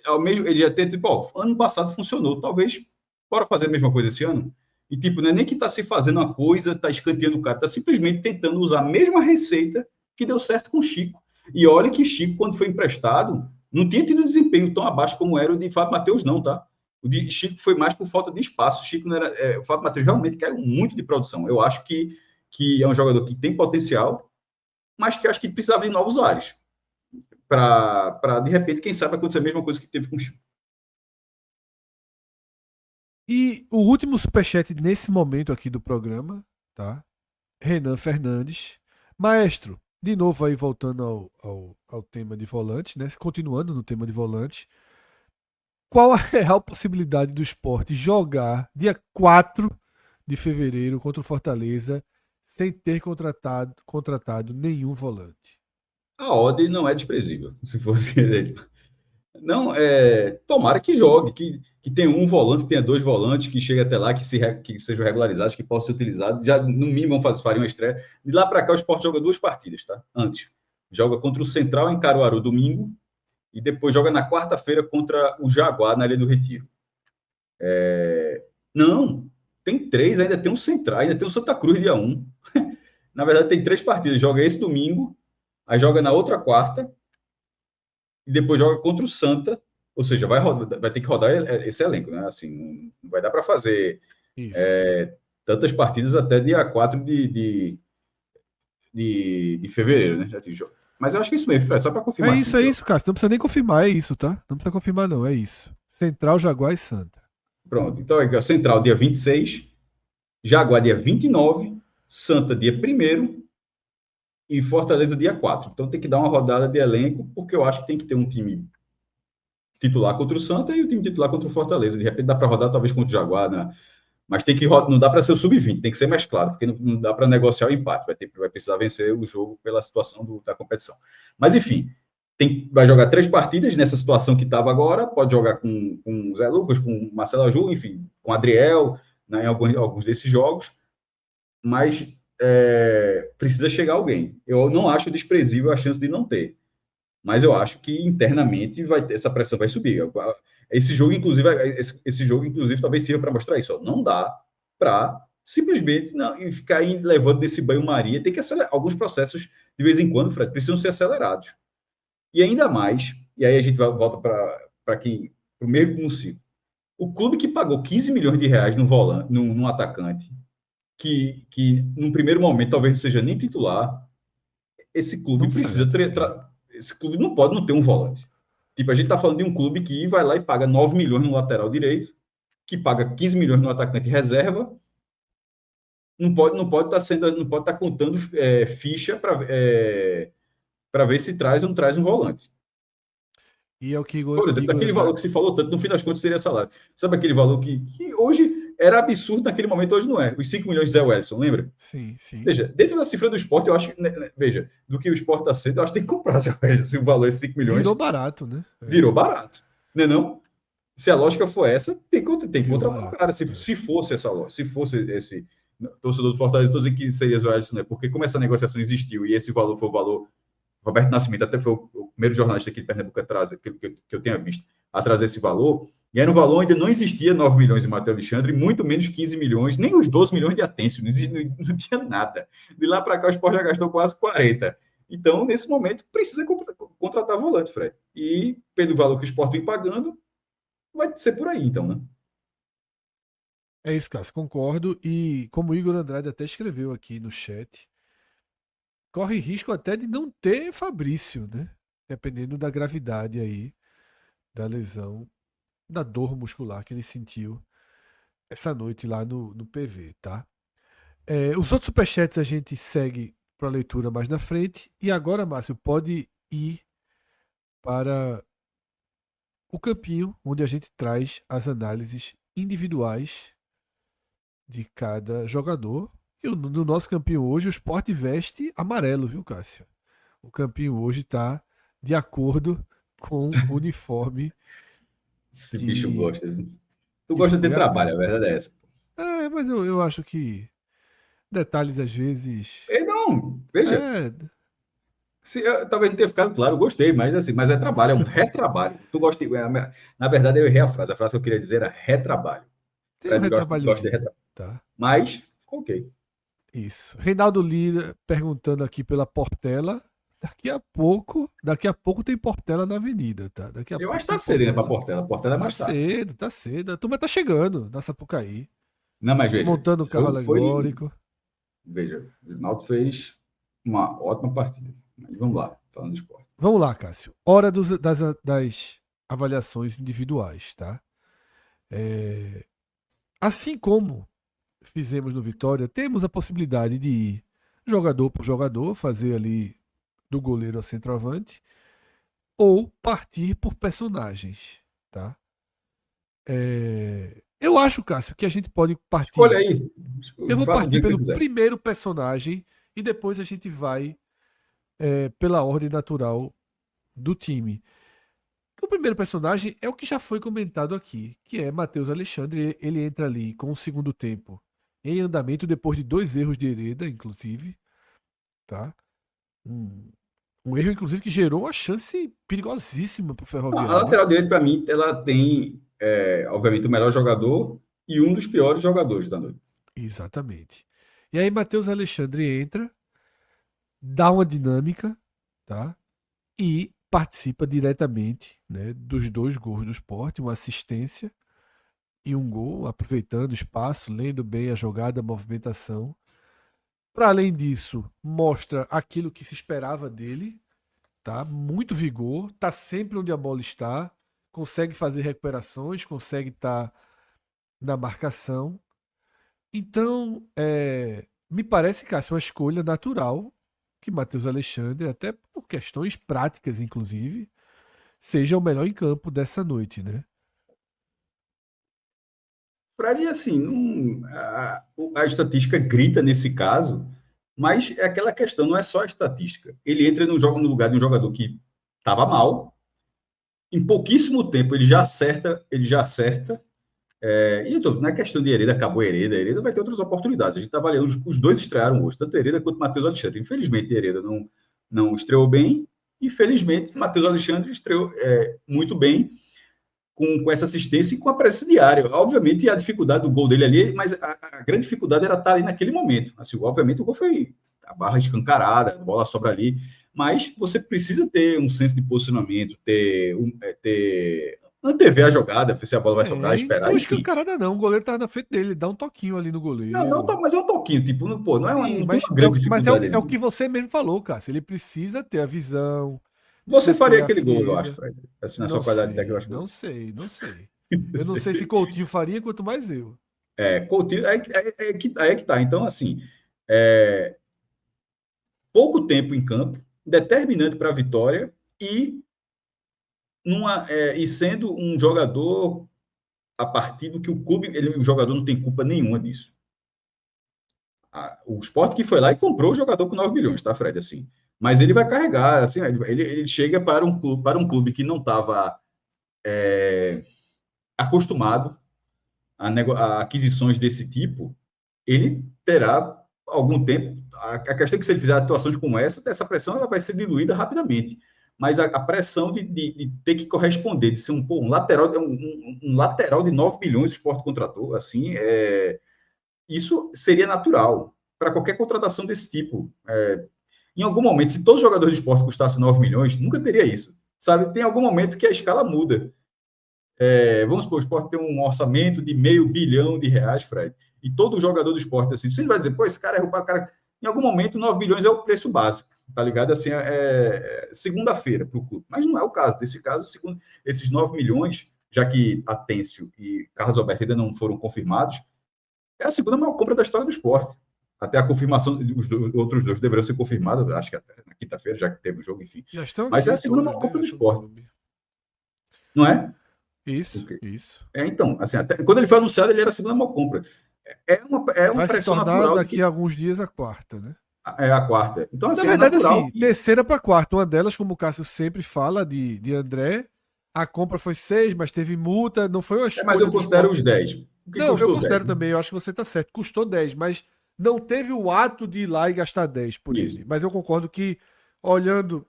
ao mesmo, ele já tem, tipo, ano passado funcionou, talvez bora fazer a mesma coisa esse ano. E, tipo, não é nem que está se fazendo uma coisa, está escanteando o cara, está simplesmente tentando usar a mesma receita que deu certo com o Chico. E olha que Chico, quando foi emprestado, não tinha tido um desempenho tão abaixo como era o de Fábio Matheus, não, tá? O de Chico foi mais por falta de espaço. O Chico não era. O Fábio Matheus realmente caiu muito de produção. Eu acho que é um jogador que tem potencial, mas que acho que precisava de novos ares. Para, de repente, quem sabe acontecer a mesma coisa que teve com o Chico. E o último superchat nesse momento aqui do programa, tá? Renan Fernandes. Maestro, de novo aí voltando ao tema de volante, né? Continuando no tema de volante. Qual a real possibilidade do esporte jogar dia 4 de fevereiro contra o Fortaleza sem ter contratado nenhum volante? A odd não é desprezível, se fosse ele. Não, tomara que jogue, que tenha um volante, que tenha dois volantes, que chegue até lá, que sejam regularizados, que possam ser utilizados. Já, no mínimo, fariam uma estreia. De lá para cá, o Sport joga duas partidas, tá? Antes. Joga contra o Central em Caruaru domingo e depois joga na quarta-feira contra o Jaguar na Ilha do Retiro. Não, tem três, ainda tem um Central, ainda tem o Santa Cruz dia 1. Na verdade, tem três partidas. Joga esse domingo, aí joga na outra quarta, e depois joga contra o Santa, ou seja, vai ter que rodar esse elenco, né? Assim, não vai dar para fazer Isso. tantas partidas até dia 4 de fevereiro, né? Mas eu acho que é isso mesmo, Fred, só para confirmar aqui. É isso, cara. Não precisa nem confirmar, é isso, tá? Não precisa confirmar, não, é isso. Central, Jaguar e Santa. Pronto, então é Central dia 26, Jaguar dia 29, Santa dia 1º e Fortaleza dia 4. Então tem que dar uma rodada de elenco, porque eu acho que tem que ter um time titular contra o Santa e o time titular contra o Fortaleza. De repente dá para rodar talvez contra o Jaguar, né? Mas tem que não dá para ser o sub-20, tem que ser mais claro, porque não dá para negociar o empate, vai precisar vencer o jogo pela situação da competição. Mas enfim, vai jogar 3 partidas nessa situação que estava agora, pode jogar com o Zé Lucas, com o Marcelo Aju, enfim, com o Adriel, né, em alguns desses jogos, mas precisa chegar alguém. Eu não acho desprezível a chance de não ter, mas eu acho que internamente essa pressão vai subir. Esse jogo, inclusive, talvez sirva para mostrar isso. Ó. Não dá para simplesmente não, ficar levando desse banho-maria. Tem que acelerar. Alguns processos, de vez em quando, Fred, precisam ser acelerados. E ainda mais, e aí a gente volta para o mesmo ciclo. O clube que pagou 15 milhões de reais num volante, num atacante, que num primeiro momento talvez não seja nem titular, esse clube Não precisa será titular. esse clube não pode não ter um volante. Tipo, a gente está falando de um clube que vai lá e paga 9 milhões no lateral direito, que paga 15 milhões no atacante reserva, não pode estar contando ficha para ver se traz ou não traz um volante. E é o que Por exemplo, Igor aquele valor Andrade. que se falou tanto, no fim das contas seria salário. Sabe aquele valor que hoje era absurdo naquele momento, hoje não é. Os 5 milhões de Zé Wellison, lembra? Sim, sim. Veja, dentro da cifra do esporte, eu acho que, veja, do que o esporte está sendo, eu acho que tem que comprar Zé Wellison. Se o valor é 5 Virou milhões, barato, né? É, virou barato. Não é não? Se a lógica for essa, tem que virou contratar o barato. cara. Se, É. se fosse essa lógica, se fosse esse torcedor do Fortaleza, estou dizendo que seria Zé Wellison, né? Porque como essa negociação existiu e esse valor foi o valor. Roberto Nascimento até foi o primeiro jornalista aqui de Pernambuco a trazer, que eu tenha visto, a trazer esse valor. E aí no valor ainda não existia 9 milhões de Matheus Alexandre, muito menos 15 milhões, nem os 12 milhões de Atêncio, não tinha nada. De lá para cá o Sport já gastou quase 40. Então, nesse momento, precisa contratar volante, Fred. E pelo valor que o Sport vem pagando, vai ser por aí, então, né? É isso, Cássio, concordo. E como o Igor Andrade até escreveu aqui no chat, corre risco até de não ter Fabrício, né? Dependendo da gravidade aí da lesão, da dor muscular que ele sentiu essa noite lá no PV, tá? Os outros superchats a gente segue para a leitura mais na frente. E agora, Márcio, pode ir para o campinho onde a gente traz as análises individuais de cada jogador. E no nosso campinho hoje, o Sport veste amarelo, viu, Cássio? O campinho hoje está de acordo com o uniforme Esse bicho que, gosta. Tu que gosta de ter foi a trabalho, a campo. verdade é essa. Mas eu acho que detalhes às vezes. E não, veja, É, talvez não tenha ficado claro, eu gostei, mas assim, mas é trabalho, é um retrabalho. Tu gosta de, na verdade, eu errei a frase que eu queria dizer era retrabalho. tem um Fred gosta de retrabalhozinho, retrabalho. tá? Mas, ok. Isso. Reinaldo Lira perguntando aqui pela Portela. Daqui a pouco tem Portela na avenida, tá? Daqui a Eu acho pouco que tá tem cedo ainda para Portela. Portela. Portela é Tá mais tarde. cedo, tá cedo. A turma tá chegando na Sapucaí. Não, mas veja, Montando um carro alegórico. veja, o Náutico fez uma ótima partida. Mas vamos lá, falando de esporte. Vamos lá, Cássio. Hora das avaliações individuais, tá? Assim como fizemos no Vitória, temos a possibilidade de ir jogador por jogador, fazer ali do goleiro ao centroavante, ou partir por personagens, tá? Eu acho, Cássio, que a gente pode Escolha partir. aí. Eu vou Faça o partir dia que você pelo quiser. primeiro personagem e depois a gente vai pela ordem natural do time. O primeiro personagem é o que já foi comentado aqui, que é Matheus Alexandre. Ele entra ali com o segundo tempo em andamento depois de dois erros de Hereda, inclusive, tá? Um, um erro, inclusive, que gerou uma chance perigosíssima para o A Ferroviário. lateral direita, para mim, ela tem, obviamente, o melhor jogador e um dos piores jogadores da noite. Exatamente. E aí Matheus Alexandre entra, dá uma dinâmica, tá? E participa diretamente, né, dos dois gols do Sport, uma assistência e um gol, aproveitando o espaço, lendo bem a jogada, a movimentação. Para além disso, mostra aquilo que se esperava dele, tá? Muito vigor, tá sempre onde a bola está, consegue fazer recuperações, consegue estar na marcação. Então, me parece, Cássio, uma escolha natural que Matheus Alexandre, até por questões práticas, inclusive, seja o melhor em campo dessa noite, né? Fred, assim, não, a estatística grita nesse caso, mas é aquela questão, não é só a estatística. Ele entra no lugar de um jogador que estava mal, em pouquíssimo tempo ele já acerta. Não é questão de Hereda, acabou Hereda vai ter outras oportunidades. A gente está avaliando, os dois estrearam hoje, tanto Hereda quanto Matheus Alexandre. Infelizmente, Hereda não estreou bem, e felizmente, Matheus Alexandre estreou muito bem com essa assistência e com a presença diária. Obviamente, a dificuldade do gol dele ali, mas a grande dificuldade era estar ali naquele momento. Assim, obviamente, o gol foi a barra escancarada, a bola sobra ali, mas você precisa ter um senso de posicionamento, ter antever a jogada, ver se a bola vai sobrar, E não esperar, tão enfim. escancarada, não. O goleiro tava na frente dele, ele dá um toquinho ali no goleiro. Mas é um toquinho, tipo, pô, Sim, não tem mas, uma grande mas dificuldade é o que ali. você mesmo falou, Cássio. Ele precisa ter a visão, Você precisa faria ter a aquele gol, eu acho, frieza. Fred. Assim, na Não sua qualidade técnica, eu sei, acho não que sei, não sei. Eu não sei se Coutinho faria, quanto mais eu. Coutinho, aí é que tá. Então, assim, é, pouco tempo em campo, determinante para a vitória e e sendo um jogador a partir do que o clube, o jogador não tem culpa nenhuma disso. O Sport que foi lá e comprou o jogador por 9 milhões, tá, Fred? Assim, mas ele vai carregar, assim, ele chega para um clube que não estava acostumado a aquisições desse tipo, ele terá algum tempo. A questão é que se ele fizer atuações como essa pressão ela vai ser diluída rapidamente. Mas a pressão de ter que corresponder, de ser um lateral, um lateral de 9 milhões o Sport contratou, assim, isso seria natural para qualquer contratação desse tipo. Em algum momento, se todos os jogadores de esporte custassem 9 milhões, nunca teria isso. Sabe, tem algum momento que a escala muda. Vamos supor, o esporte tem um orçamento de R$ 500 milhões, Fred, e todo jogador do esporte, assim, você não vai dizer, pô, esse cara é o cara. Em algum momento, 9 milhões é o preço básico, tá ligado? Assim, segunda-feira para o clube. Mas não é o caso. Nesse caso, esses 9 milhões, já que Atêncio e Carlos Alberto ainda não foram confirmados, é a segunda maior compra da história do esporte. Até a confirmação, outros dois deveriam ser confirmados, acho que até na quinta-feira, já que teve o jogo, enfim. Já estão Mas é a aqui segunda todos, maior né? compra Já do estão no esporte, clube. não é? Isso, isso. Então, assim, quando ele foi anunciado, ele era a segunda maior compra. É uma Vai se pressão tornar natural de daqui que a alguns dias a quarta, né? é a quarta. Então, Na assim, é verdade, natural assim, que. terceira para quarta. Uma delas, como o Cássio sempre fala, de André. A compra foi 6, mas teve multa. Não foi uma Mas eu escolha do considero os esporte. 10. O que Não, eu custou 10? considero também. Eu acho que você está certo. Custou 10, mas não teve o ato de ir lá e gastar 10 por Isso. ele. Mas eu concordo que, olhando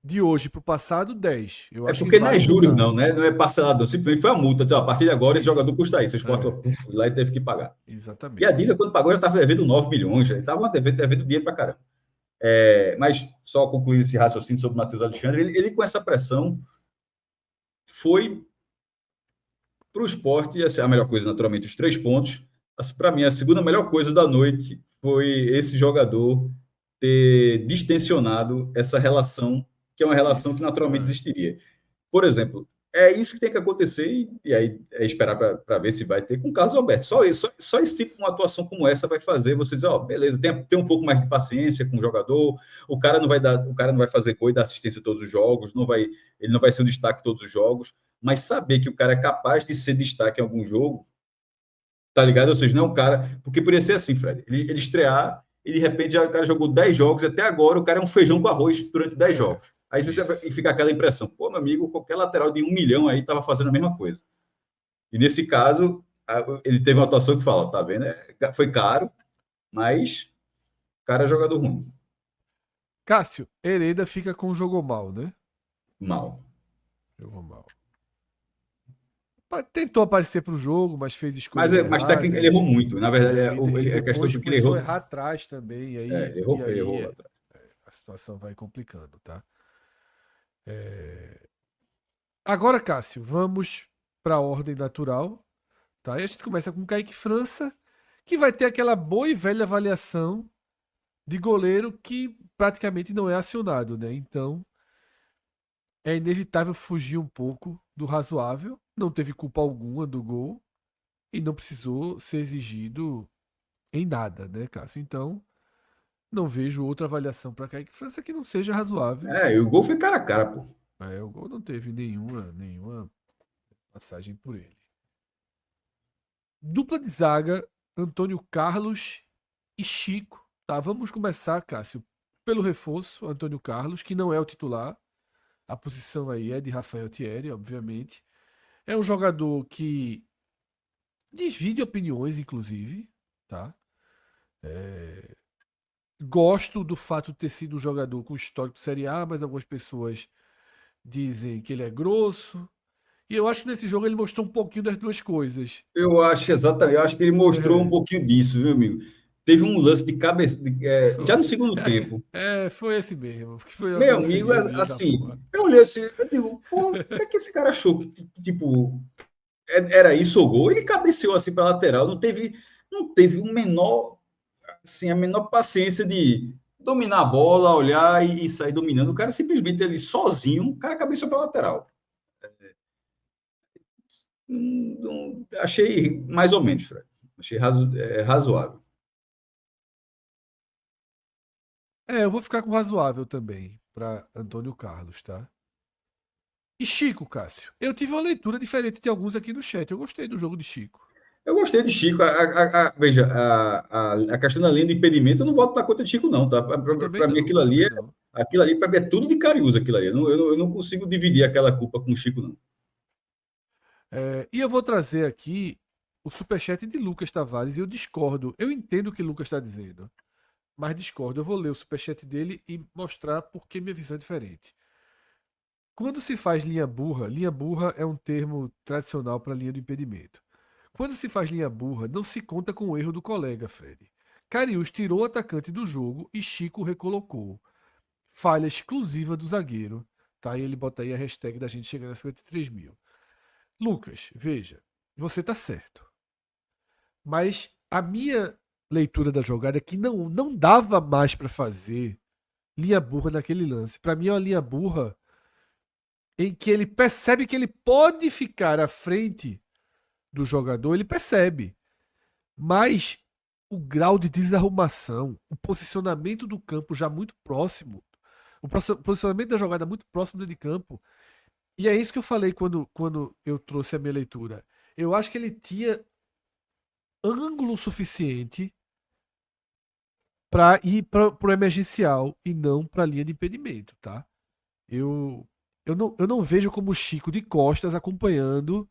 de hoje para o passado, 10. Eu É acho que porque não é vale juros, botar. não, né? Não é parcelado. Simplesmente foi a multa. Então, a partir de agora, esse Isso. jogador custa isso. O Sport É, foi lá e teve que pagar. E a exatamente. dívida, quando pagou, já estava devendo 9 milhões. Já estava devendo dinheiro para caramba. Mas, só concluir esse raciocínio sobre o Matheus Alexandre, ele com essa pressão foi para o esporte, ia ser a melhor coisa, naturalmente, os 3 pontos. Para mim, a segunda melhor coisa da noite foi esse jogador ter distensionado essa relação, que é uma relação que Isso. naturalmente É. existiria. Por exemplo, é isso que tem que acontecer, e aí é esperar para ver se vai ter com o Carlos Alberto. Só esse tipo de uma atuação como essa vai fazer você dizer, ó, beleza, tem um pouco mais de paciência com o jogador, o cara não vai fazer gol e dar assistência todos os jogos, ele não vai ser um destaque todos os jogos, mas saber que o cara é capaz de ser destaque em algum jogo, tá ligado? Ou seja, não é um cara, porque poderia ser assim, Fred, ele estrear e de repente o cara jogou 10 jogos, até agora o cara é um feijão com arroz durante 10 É. jogos. Aí você Isso. fica aquela impressão, pô, meu amigo, qualquer lateral de 1 milhão aí estava fazendo a mesma coisa. E nesse caso, ele teve uma atuação que fala, tá vendo? Foi caro, mas o cara é jogador ruim. Cássio, Hereda fica com jogou mal, né? Mal. Jogou mal. Tentou aparecer para o jogo, mas fez escolhas Mas técnico, ele errou erradas. muito. Na verdade, E a questão depois foi que ele começou a errou. errar atrás também. Ele errou lá atrás. A situação vai complicando, tá? É, agora, Cássio, vamos para a ordem natural, tá? E a gente começa com o Kaique França, que vai ter aquela boa e velha avaliação de goleiro que praticamente não é acionado, né? Então, é inevitável fugir um pouco do razoável. Não teve culpa alguma do gol e não precisou ser exigido em nada, né, Cássio? Então, não vejo outra avaliação para Kaique França que não seja razoável. E o gol foi cara a cara, pô. O gol não teve nenhuma passagem por ele. Dupla de zaga, Antônio Carlos e Chico. Tá, vamos começar, Cássio, pelo reforço, Antônio Carlos, que não é o titular. A posição aí é de Rafael Thierry, obviamente. É um jogador que divide opiniões, inclusive, tá? Gosto do fato de ter sido um jogador com histórico de Série A, mas algumas pessoas dizem que ele é grosso. E eu acho que nesse jogo ele mostrou um pouquinho das duas coisas. Eu acho exatamente, eu acho que ele mostrou um É, pouquinho disso, viu, amigo? Teve um lance de cabeça, já foi, no segundo tempo. foi esse mesmo. Que foi uma Meu amigo, grosseiriazinha da porra. eu olhei assim, eu digo, pô, o que é que esse cara achou? Tipo, era isso o gol? Ele cabeceou assim para lateral, não teve o menor, assim, a menor paciência de dominar a bola, olhar e sair dominando. O cara simplesmente ele sozinho, o cara cabeceou para lateral. Achei mais ou menos, Fred. Achei razoável. Eu vou ficar com razoável também para Antônio Carlos, tá? E Chico, Cássio? Eu tive uma leitura diferente de alguns aqui no chat. Eu gostei do jogo de Chico. Eu gostei de Chico. Veja, a questão da linha de impedimento, eu não boto na conta de Chico, não, tá? Eu também Para mim, não, eu também não. aquilo ali para mim é tudo de Cariús, aquilo ali. Eu não consigo dividir aquela culpa com o Chico, não. E eu vou trazer aqui o superchat de Lucas Tavares e eu discordo. Eu entendo o que Lucas está dizendo, mas discordo. Eu vou ler o superchat dele e mostrar por que minha visão é diferente. Quando se faz linha burra é um termo tradicional para linha do impedimento. Quando se faz linha burra, não se conta com o erro do colega, Fred. Cariús tirou o atacante do jogo e Chico recolocou. Falha exclusiva do zagueiro. Tá? E ele bota aí a hashtag da gente chegando a 53 mil. Lucas, veja, você tá certo. Mas a minha leitura da jogada é que não dava mais para fazer linha burra naquele lance. Para mim é uma linha burra em que ele percebe que ele pode ficar à frente do jogador, ele percebe. Mas o grau de desarrumação, o posicionamento do campo já muito próximo, o posicionamento da jogada muito próximo de campo, e é isso que eu falei quando eu trouxe a minha leitura. Eu acho que ele tinha ângulo suficiente para ir para o emergencial e não para a linha de impedimento, tá? Eu, eu não vejo como o Chico de costas acompanhando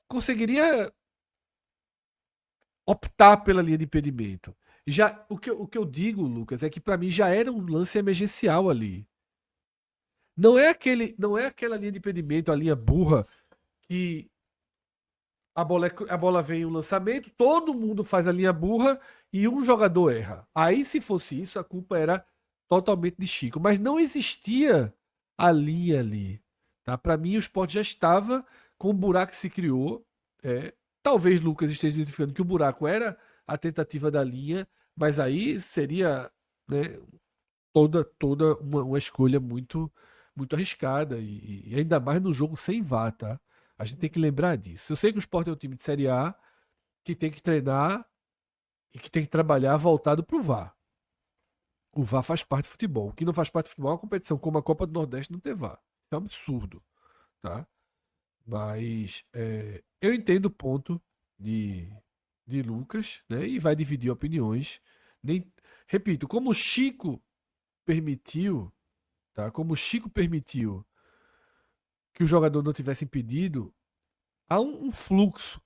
conseguiria optar pela linha de impedimento. Já o que eu digo, Lucas, é que para mim já era um lance emergencial ali. Não é aquela linha de impedimento, a linha burra que a bola vem em um lançamento, todo mundo faz a linha burra e um jogador erra. Aí, se fosse isso, a culpa era totalmente de Chico. Mas não existia a linha ali. Tá? Para mim, o Sport já estava com o buraco que se criou. Talvez Lucas esteja identificando que o buraco era a tentativa da linha, mas aí seria, né, toda uma escolha muito arriscada e ainda mais no jogo sem VAR, tá? A gente tem que lembrar disso. Eu sei que o Sport é um time de Série A que tem que treinar e que tem que trabalhar voltado para o VAR. O VAR faz parte do futebol. O que não faz parte do futebol é uma competição como a Copa do Nordeste não ter VAR. Isso é um absurdo, tá? Mas eu entendo o ponto de, de Lucas, né? E vai dividir opiniões. Nem, repito, como o Chico permitiu, tá? Como o Chico permitiu que o jogador não tivesse impedido, há um fluxo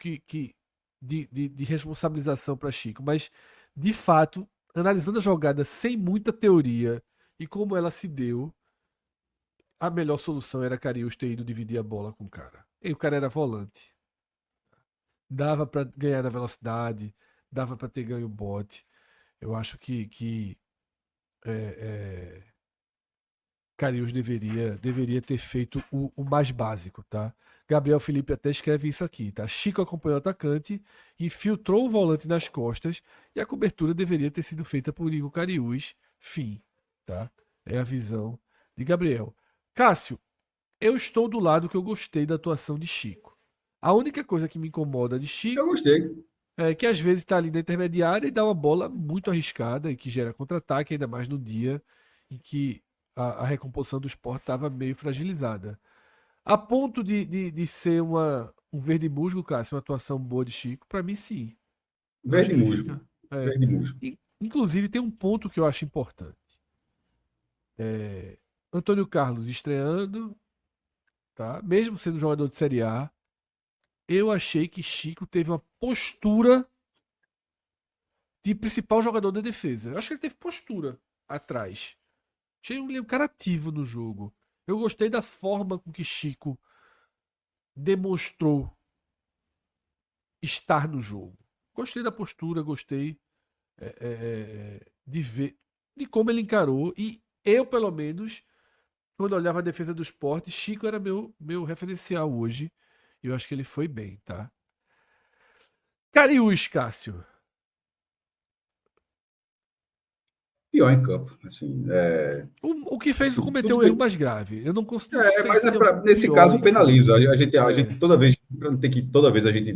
de responsabilização para Chico, mas de fato, analisando a jogada sem muita teoria e como ela se deu, a melhor solução era Cariús ter ido dividir a bola com o cara. E o cara era volante. Dava para ganhar na velocidade, dava para ter ganho o bote. Eu acho que é, Cariús deveria ter feito o mais básico, tá? Gabriel Felipe até escreve isso aqui, tá? Chico acompanhou o atacante, infiltrou o volante nas costas e a cobertura deveria ter sido feita por Igor Cariús. Fim, tá? É a visão de Gabriel. Cássio, eu estou do lado que eu gostei da atuação de Chico. A única coisa que me incomoda de Eu Chico gostei. é que às vezes está ali na intermediária e dá uma bola muito arriscada e que gera contra-ataque, ainda mais no dia em que a recomposição do esporte estava meio fragilizada. A ponto de ser um verde musgo, Cássio, uma atuação boa de Chico, para mim sim. Eu acho Verde que ele musgo. fica. é. Verde musgo. Inclusive, tem um ponto que eu acho importante. Antônio Carlos estreando, tá? Mesmo sendo jogador de Série A, eu achei que Chico teve uma postura de principal jogador da defesa. Eu acho que ele teve postura atrás. Achei um cara ativo no jogo. Eu gostei da forma com que Chico demonstrou estar no jogo. Gostei da postura, gostei de ver, de como ele encarou. E eu, pelo menos, quando olhava a defesa do esporte, Chico era meu referencial hoje. E eu acho que ele foi bem, tá? Cariús, Cássio. Pior em campo. Assim, O que fez assim, cometer tudo um erro bem. mais grave. Eu não sei Mas se é o nesse pior caso eu em campo. penalizo. A gente É. toda vez, pra não ter que toda vez a gente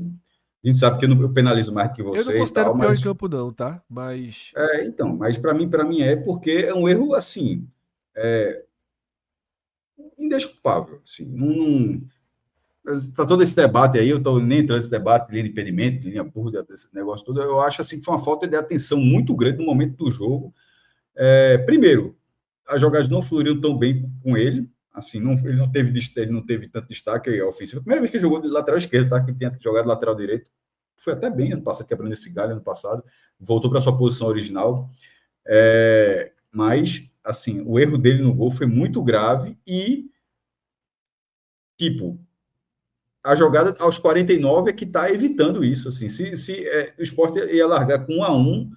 sabe que eu penalizo mais que Eu não você e considero tal, pior em mas campo, não, tá? Mas. então, mas para mim é porque é um erro assim. indesculpável. Assim, tá todo esse debate aí, eu estou nem entrando nesse debate, linha de impedimento, linha burra, desse negócio todo, eu acho assim que foi uma falta de atenção muito grande no momento do jogo. Primeiro, as jogadas não fluíram tão bem com ele, assim, ele não teve tanto destaque ofensivo. A primeira vez que ele jogou de lateral esquerdo, tá? Que tinha jogado de lateral direito, foi até bem ano passado, quebrando esse galho ano passado, voltou para sua posição original, mas, assim, o erro dele no gol foi muito grave e, tipo, a jogada aos 49 é que está evitando isso, assim, se o Sport ia largar com 1-1,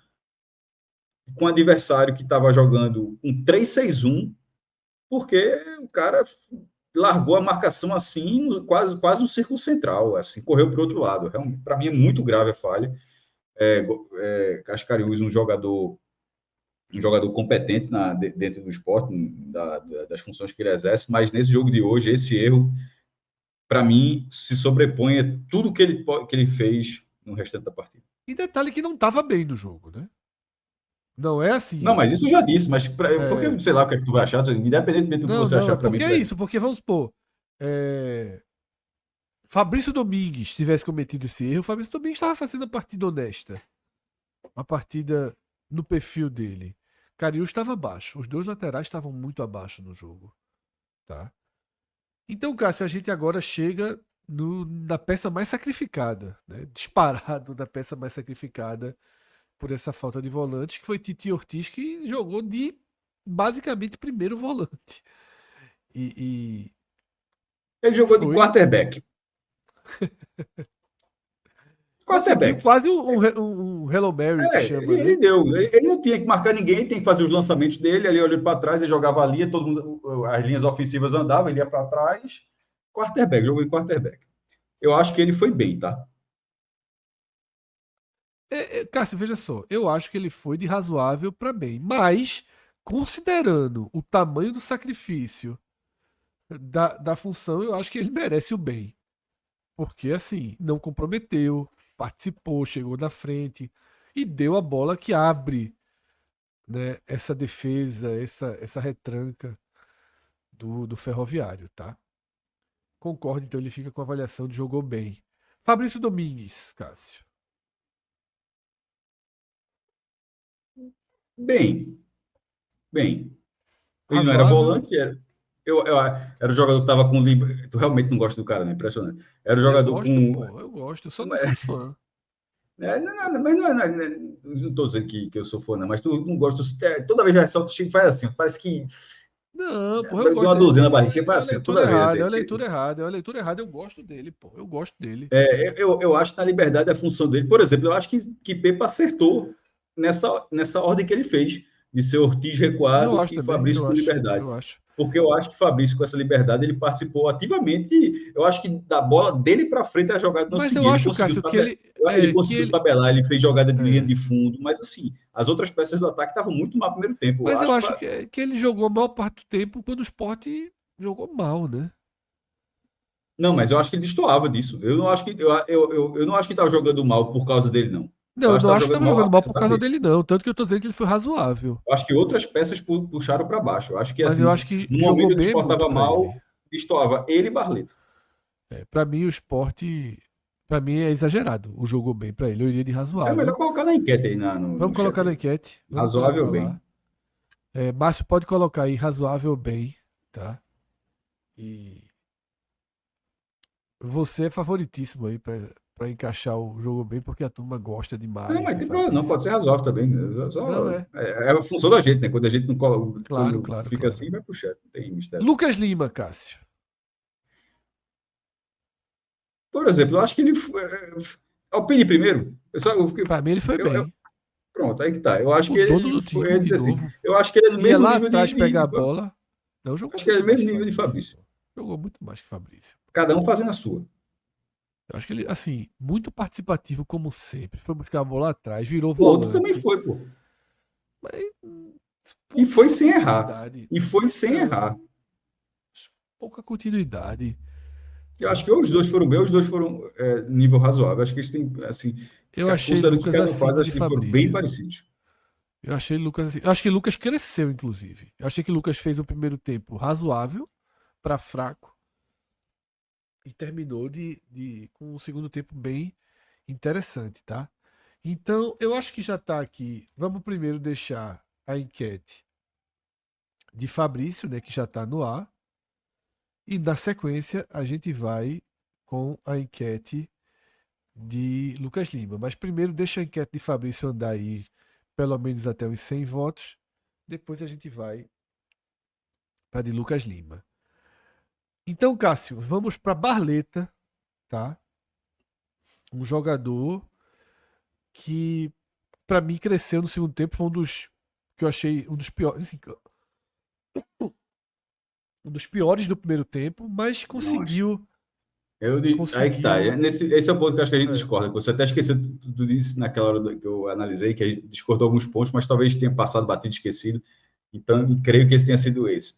com um adversário que estava jogando com 3-6-1, porque o cara largou a marcação assim, quase no círculo central, assim, correu para o outro lado. Para mim é muito grave a falha. Cascariús, um jogador competente dentro do esporte, das funções que ele exerce, mas nesse jogo de hoje, esse erro, para mim, se sobrepõe a tudo que ele fez no restante da partida. E detalhe que não estava bem no jogo, né? Não é Não, assim. mas isso eu já disse, mas porque, sei lá o que, é que tu vai achar, independentemente do que Não, você não, achar, é para mim porque isso é isso, porque vamos supor. Fabrício Domingues tivesse cometido esse erro, o Fabrício Domingues estava fazendo uma partida honesta. Uma partida no perfil dele. Cariús estava abaixo. Os dois laterais estavam muito abaixo no jogo. Tá? Então, Cássio, a gente agora chega na peça mais sacrificada. Né? Disparado da peça mais sacrificada por essa falta de volante, que foi Titi Ortiz, que jogou de basicamente primeiro volante. ele jogou de Foi. quarterback. Conseguiu Quarterback. quase um Hello Mary que chama, Ele né? deu. Ele não tinha que marcar ninguém, tem que fazer os lançamentos dele, ali olhando para trás, ele jogava ali, todo mundo, as linhas ofensivas andavam, ele ia para trás. Quarterback, jogou em quarterback. Eu acho que ele foi bem, tá? Cássio, veja só, eu acho que ele foi de razoável para bem, mas considerando o tamanho do sacrifício da função, eu acho que ele merece o bem. Porque, assim, não comprometeu, participou, chegou na frente e deu a bola que abre, né, essa defesa, essa retranca do Ferroviário, tá? Concordo, então ele fica com a avaliação de jogou bem. Fabrício Domingues, Cássio. Bem, bem. Ele não era Razoável? volante, era o jogador que estava com. Tu realmente não gosta do cara, né? Impressionante. Era o Eu jogador gosto, com. pô, eu gosto, eu só não sou fã. Mas não estou dizendo que eu sou fã, não, mas tu não gosta. Toda vez que ressalta, o Chico faz assim, parece que Não, pô, eu deu gosto uma dele. dorzinha na barriga, É faz a assim, leitura toda vez. errada, é Assim. a leitura errada, é a leitura errada. Eu gosto dele, pô. Eu gosto dele. Eu acho que na liberdade a função dele, por exemplo, eu acho que Pepa acertou nessa ordem que ele fez, de ser Ortiz Eu recuado acho e também, Fabrício com liberdade. eu acho. Porque eu acho que Fabrício, com essa liberdade, ele participou ativamente. Eu acho que da bola dele para frente a jogada não Mas eu seguia. Ele acho, conseguiu Cássio, tabelar, ele conseguiu tabelar, ele fez jogada de linha é, de fundo, mas assim, as outras peças do ataque estavam muito mal no primeiro tempo. Eu mas eu acho que acho que ele jogou a maior parte do tempo quando o Sport jogou mal, né? não, mas eu acho que ele destoava disso. Eu não acho que eu não acho que estava jogando mal por causa dele, não. Não, Eu eu acho que não estava acho que jogando tava mal jogando mal por apesar causa dele. dele, não. Tanto que eu tô dizendo que ele foi razoável. Eu acho que outras peças puxaram para baixo. Eu acho que, Mas eu assim, acho que no jogou momento que o bem Sport muito estava pra mal, ele. destoava ele e Barleto. Pra mim, o Sport. Pra mim é exagerado. O jogou bem pra ele. Eu iria de É melhor razoável. colocar na enquete aí no Vamos chat colocar na aí. enquete. Vamos Razoável colocar bem. lá. Márcio pode colocar aí razoável bem, tá? E você é favoritíssimo aí pra encaixar o jogo bem, porque a turma gosta Não, demais mas do tem problema, não, Fabrício. pode ser razoável também. Não é? É a função da gente, né? Quando a gente não Claro, quando claro, fica claro. assim, vai pro chat, não tem mistério. Lucas Lima, Cássio. Por exemplo, eu acho que ele. Alpine primeiro. Pra mim ele foi bem. Pronto, aí que tá. Eu acho O que dono ele do foi, eu ia time, de dizer assim, novo. eu acho que ele é no Ia mesmo lá nível atrás pegar de a Fabrício. bola. Não, jogou Acho que ele é muito no mais mesmo que nível de Fabrício, Fabrício. pô. Jogou muito mais que Fabrício. Cada um fazendo a sua. Eu acho que ele, assim, muito participativo como sempre. Foi buscar a bola atrás, virou O outro também volante. foi, pô. Mas E foi pouquíssima sem errar. continuidade. E foi sem Não, errar. pouca continuidade. Eu acho Tá? que ou os dois foram bem, ou os dois foram nível razoável. Acho que eles têm, assim, Eu achei considerando que Lucas cada um faz, acima acho de que foram bem Fabrício. parecidos. Eu achei Lucas assim. Eu acho que Lucas cresceu, inclusive. Eu achei que Lucas fez o primeiro tempo razoável, para fraco e terminou com um segundo tempo bem interessante, tá? Então, eu acho que já está aqui. Vamos primeiro deixar a enquete de Fabrício, né, que já está no ar. E na sequência, a gente vai com a enquete de Lucas Lima. Mas primeiro, deixa a enquete de Fabrício andar aí pelo menos até os 100 votos. Depois a gente vai para de Lucas Lima. Então, Cássio, vamos para Barleta, tá? Um jogador que para mim cresceu no segundo tempo, foi um dos que eu achei um dos piores, assim, um dos piores do primeiro tempo, mas Não acho. conseguiu Aí que tá. conseguiu Esse é o ponto que eu acho que a gente é, discorda. Você até esqueceu tudo isso naquela hora que eu analisei, que a gente discordou alguns pontos, mas talvez tenha passado, batido, esquecido. Então, creio que esse tenha sido esse.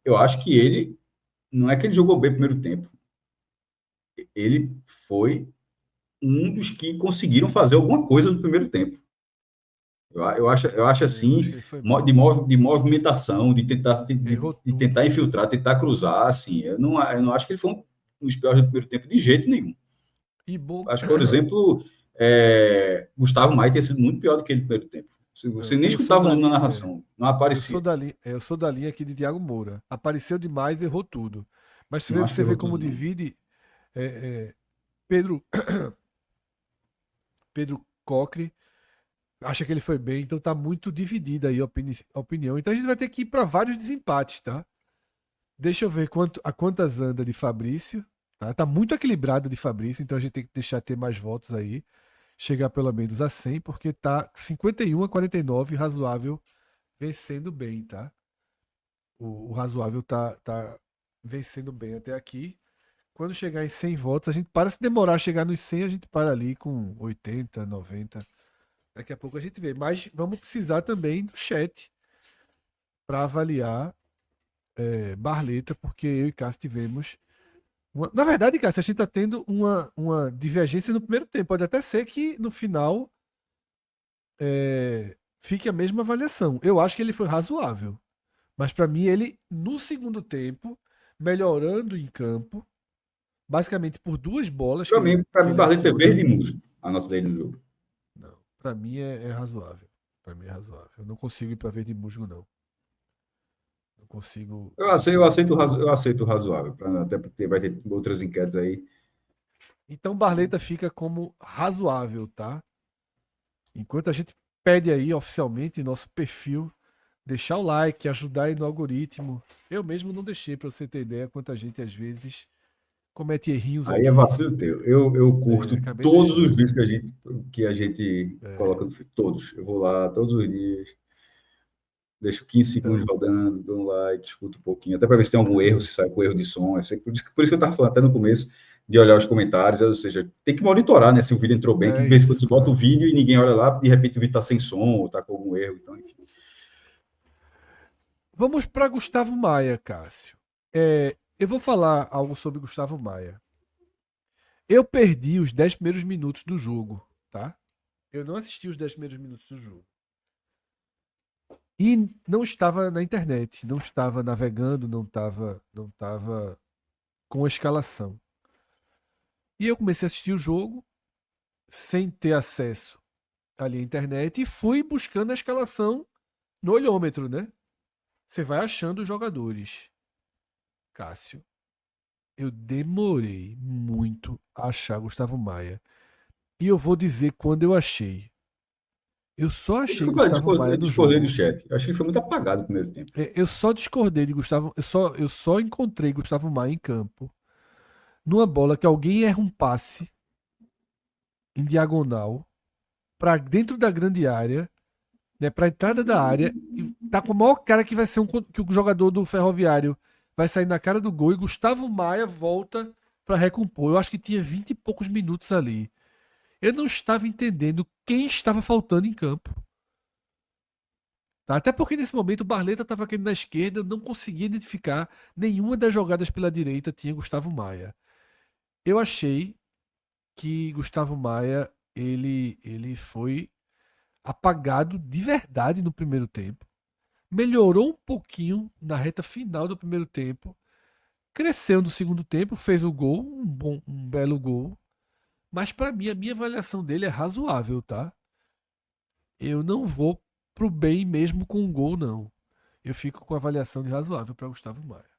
Eu acho que ele, não é que ele jogou bem no primeiro tempo. Ele foi um dos que conseguiram fazer alguma coisa no primeiro tempo. Eu acho eu acho assim, que ele foi bem. de movimentação, Errou de tentar tudo. infiltrar, tentar cruzar, assim. Eu não acho que ele foi um dos piores do primeiro tempo de jeito nenhum. E bom, Acho que, por exemplo, Gustavo Maia tem sido muito pior do que ele no primeiro tempo. Você nem eu sou escutava o da nome na linha, narração, não aparecia. eu sou da linha aqui de Thiago Moura. Apareceu demais, errou tudo. Mas Não acho que você vê errou como tudo, não. divide é, é, Pedro Pedro Cocre acha que ele foi bem, então tá muito dividida aí a opinião. Então a gente vai ter que ir para vários desempates, tá? Deixa eu ver a quantas anda de Fabrício. Tá muito equilibrada de Fabrício, então a gente tem que deixar ter mais votos aí. Chegar pelo menos a 100, porque tá 51 a 49, razoável, vencendo bem, tá? O razoável tá vencendo bem até aqui. Quando chegar em 100 votos, a gente para. Se demorar a chegar nos 100, a gente para ali com 80, 90. Daqui a pouco a gente vê. Mas vamos precisar também do chat para avaliar Barleta, porque eu e Cássio tivemos. Na verdade, Cássio, a gente está tendo uma divergência no primeiro tempo. Pode até ser que no final fique a mesma avaliação. Eu acho que ele foi razoável. Mas para mim, ele, no segundo tempo, melhorando em campo, basicamente por duas bolas Para que mim, ele Barleta é aciona. verde e musgo, a nota dele no jogo. Não, para mim é razoável. Para mim é razoável. Eu não consigo ir para ver de musgo, não. Não consigo, não consigo não. Eu aceito o razoável, até porque vai ter outras enquetes aí. Então Barleta fica como razoável, tá? Enquanto a gente pede aí oficialmente em nosso perfil deixar o like, ajudar aí no algoritmo. Eu mesmo não deixei para você ter ideia quanta gente às vezes comete errinhos Aí é aqui. vacilo teu. Eu curto Acabei todos os deixando. vídeos que a gente É, coloca no feed, todos. Eu vou lá todos os dias, deixo 15 segundos então, rodando, dou um like, escuto um pouquinho, até para ver se tem algum erro, se sai com erro de som. Por isso que eu estava falando até no começo, de olhar os comentários, ou seja, tem que monitorar, né, se o vídeo entrou bem, que é de vez em quando isso, você bota o claro. vídeo e ninguém olha lá, de repente o vídeo está sem som, ou está com algum erro, então, enfim. Vamos para Gustavo Maia, Cássio. Eu vou falar algo sobre Gustavo Maia. Eu perdi os 10 primeiros minutos do jogo, tá? Eu não assisti os 10 primeiros minutos do jogo. E não estava na internet, não estava navegando, não estava com a escalação. E eu comecei a assistir o jogo sem ter acesso ali à internet e fui buscando a escalação no olhômetro, né? Você vai achando os jogadores. Cássio, eu demorei muito a achar Gustavo Maia. E eu vou dizer quando eu achei. Eu só Por isso achei que eu falei, Gustavo Maia no discordei do jogo. chat. Eu achei que foi muito apagado no primeiro tempo. Eu só discordei de Gustavo. Eu só encontrei Gustavo Maia em campo numa bola que alguém erra um passe em diagonal para dentro da grande área, né, para entrada da área e tá com a maior cara que vai ser que o jogador do Ferroviário vai sair na cara do gol e Gustavo Maia volta para recompor. Eu acho que tinha 20 e poucos minutos ali. Eu não estava entendendo quem estava faltando em campo. Tá? Até porque nesse momento o Barleta estava caindo na esquerda, eu não conseguia identificar nenhuma das jogadas pela direita tinha Gustavo Maia. Eu achei que Gustavo Maia ele foi apagado de verdade no primeiro tempo. Melhorou um pouquinho na reta final do primeiro tempo, cresceu no segundo tempo, fez o gol, um belo gol. Mas para mim, a minha avaliação dele é razoável, tá? Eu não vou pro bem mesmo com um gol, não. Eu fico com a avaliação de razoável para Gustavo Maia.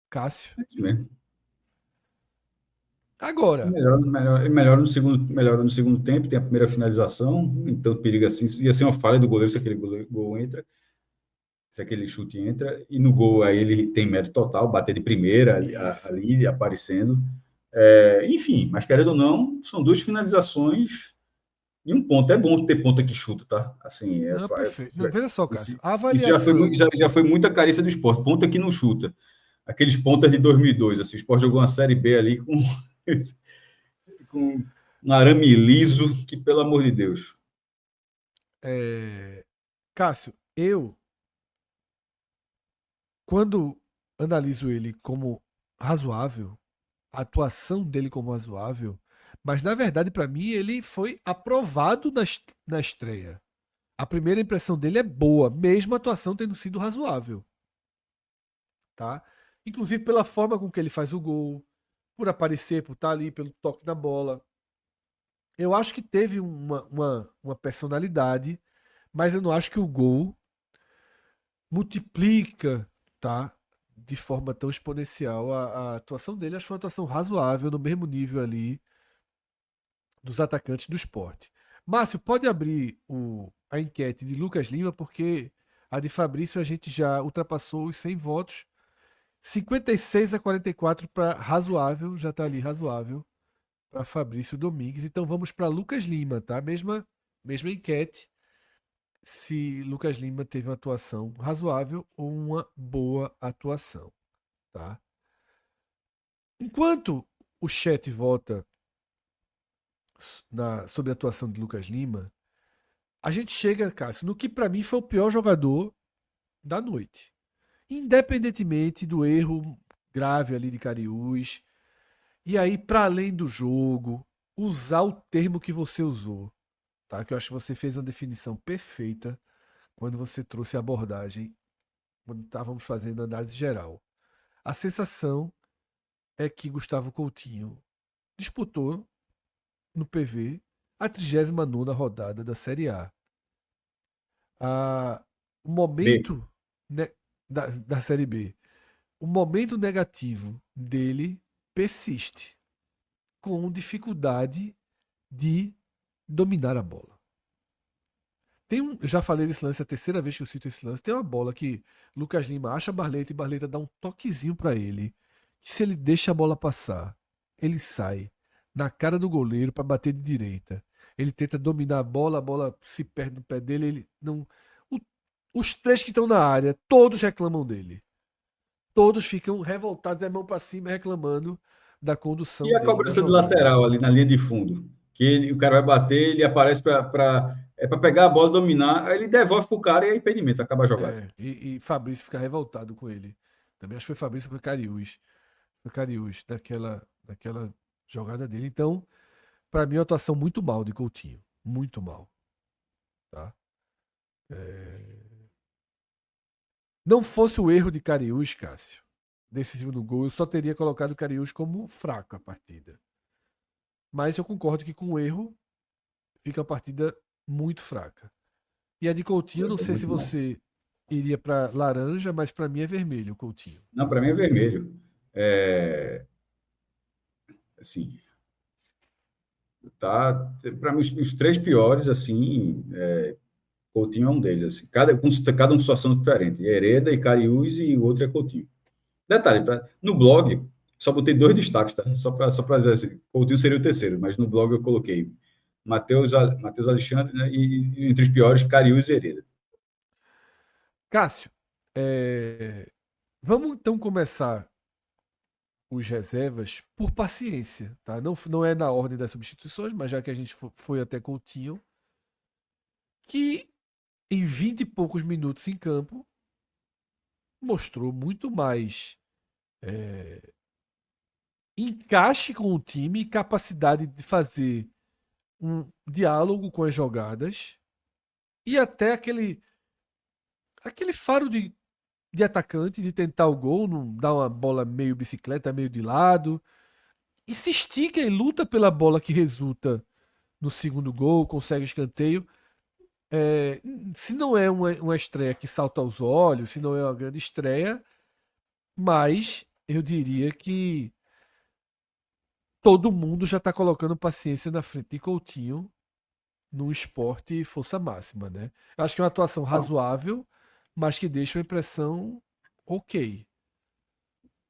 Cássio. É isso mesmo. Agora, Melhora no segundo tempo, tem a primeira finalização, então perigo assim, ia ser uma falha do goleiro se aquele gol entra, se aquele chute entra, e no gol aí ele tem mérito total, bater de primeira isso. ali aparecendo. Enfim, mas querendo ou não, são duas finalizações e um ponto. É bom ter ponta que chuta, tá? Assim, Não, perfeito. Não, veja só, isso, Cássio. A isso avaliação. já foi muita carícia do esporte, ponta que não chuta. Aqueles pontas de 2002, assim, o esporte jogou uma Série B ali com um arame liso, que pelo amor de Deus. Cássio, eu, quando analiso ele como razoável, a atuação dele como razoável, mas na verdade, para mim, ele foi aprovado na estreia. A primeira impressão dele é boa, mesmo a atuação tendo sido razoável, tá? Inclusive pela forma com que ele faz o gol, por aparecer, por estar ali, pelo toque na bola. Eu acho que teve uma personalidade, mas eu não acho que o gol multiplica, tá? De forma tão exponencial a atuação dele. Acho que foi uma atuação razoável, no mesmo nível ali dos atacantes do esporte. Márcio, pode abrir a enquete de Lucas Lima, porque a de Fabrício a gente já ultrapassou os 100 votos. 56 a 44 para razoável, já está ali razoável para Fabrício Domingues. Então vamos para Lucas Lima, tá? Mesma enquete. Se Lucas Lima teve uma atuação razoável ou uma boa atuação, tá? Enquanto o chat vota sobre a atuação de Lucas Lima, a gente chega, Cássio, no que para mim foi o pior jogador da noite. Independentemente do erro grave ali de Cariús, e aí, para além do jogo, usar o termo que você usou, tá? Que eu acho que você fez uma definição perfeita quando você trouxe a abordagem, quando estávamos fazendo a análise geral. A sensação é que Gustavo Coutinho disputou no PV a 39ª rodada da Série A. O B. momento da Série B, o momento negativo dele persiste, com dificuldade de dominar a bola. Eu já falei desse lance, é a terceira vez que eu cito esse lance. Tem uma bola que Lucas Lima acha Barleta e Barleta dá um toquezinho para ele. Que se ele deixa a bola passar, ele sai na cara do goleiro para bater de direita. Ele tenta dominar a bola se perde no pé dele. Ele não. o- os três que estão na área, todos reclamam dele. Todos ficam revoltados, a mão para cima, reclamando da E condução a dele na cobrança de jogada. lateral ali na linha de fundo? O cara vai bater, ele aparece para pegar a bola, dominar, aí ele devolve pro cara e é impedimento, acaba a jogada. E Fabrício fica revoltado com ele. Também acho que foi Fabrício ou foi Cariús. Foi Cariús daquela jogada dele. Então, para mim, é uma atuação muito mal de Coutinho. Muito mal. Tá? Não fosse o erro de Cariús, Cássio, decisivo no gol, eu só teria colocado Cariús como fraco a partida. Mas eu concordo que com o erro fica a partida muito fraca. E a de Coutinho, não Pois é, sei se muito mal. você iria para laranja, mas para mim é vermelho o Coutinho. Não, para mim é vermelho. É, assim, tá, para mim os três piores assim, Coutinho é um deles, assim, cada uma situação diferente. Hereda e Cariús e o outro é Coutinho. Detalhe, no blog, só botei dois destaques, tá? Só para dizer assim, Coutinho seria o terceiro, mas no blog eu coloquei Matheus Alexandre, né, e entre os piores, Cariús e Hereda. Cássio, vamos então começar os reservas por paciência, tá? Não é na ordem das substituições, mas já que a gente foi até Coutinho, que em 20 e poucos minutos em campo mostrou muito mais encaixe com o time e capacidade de fazer um diálogo com as jogadas e até aquele faro de atacante, de tentar o gol, não dar uma bola meio bicicleta, meio de lado. E se estica e luta pela bola que resulta no segundo gol, consegue escanteio. É, se não é uma estreia que salta aos olhos, se não é uma grande estreia, mas eu diria que todo mundo já está colocando paciência na frente de Coutinho no esporte força máxima, né? Eu acho que é uma atuação Não, razoável, mas que deixa uma impressão ok.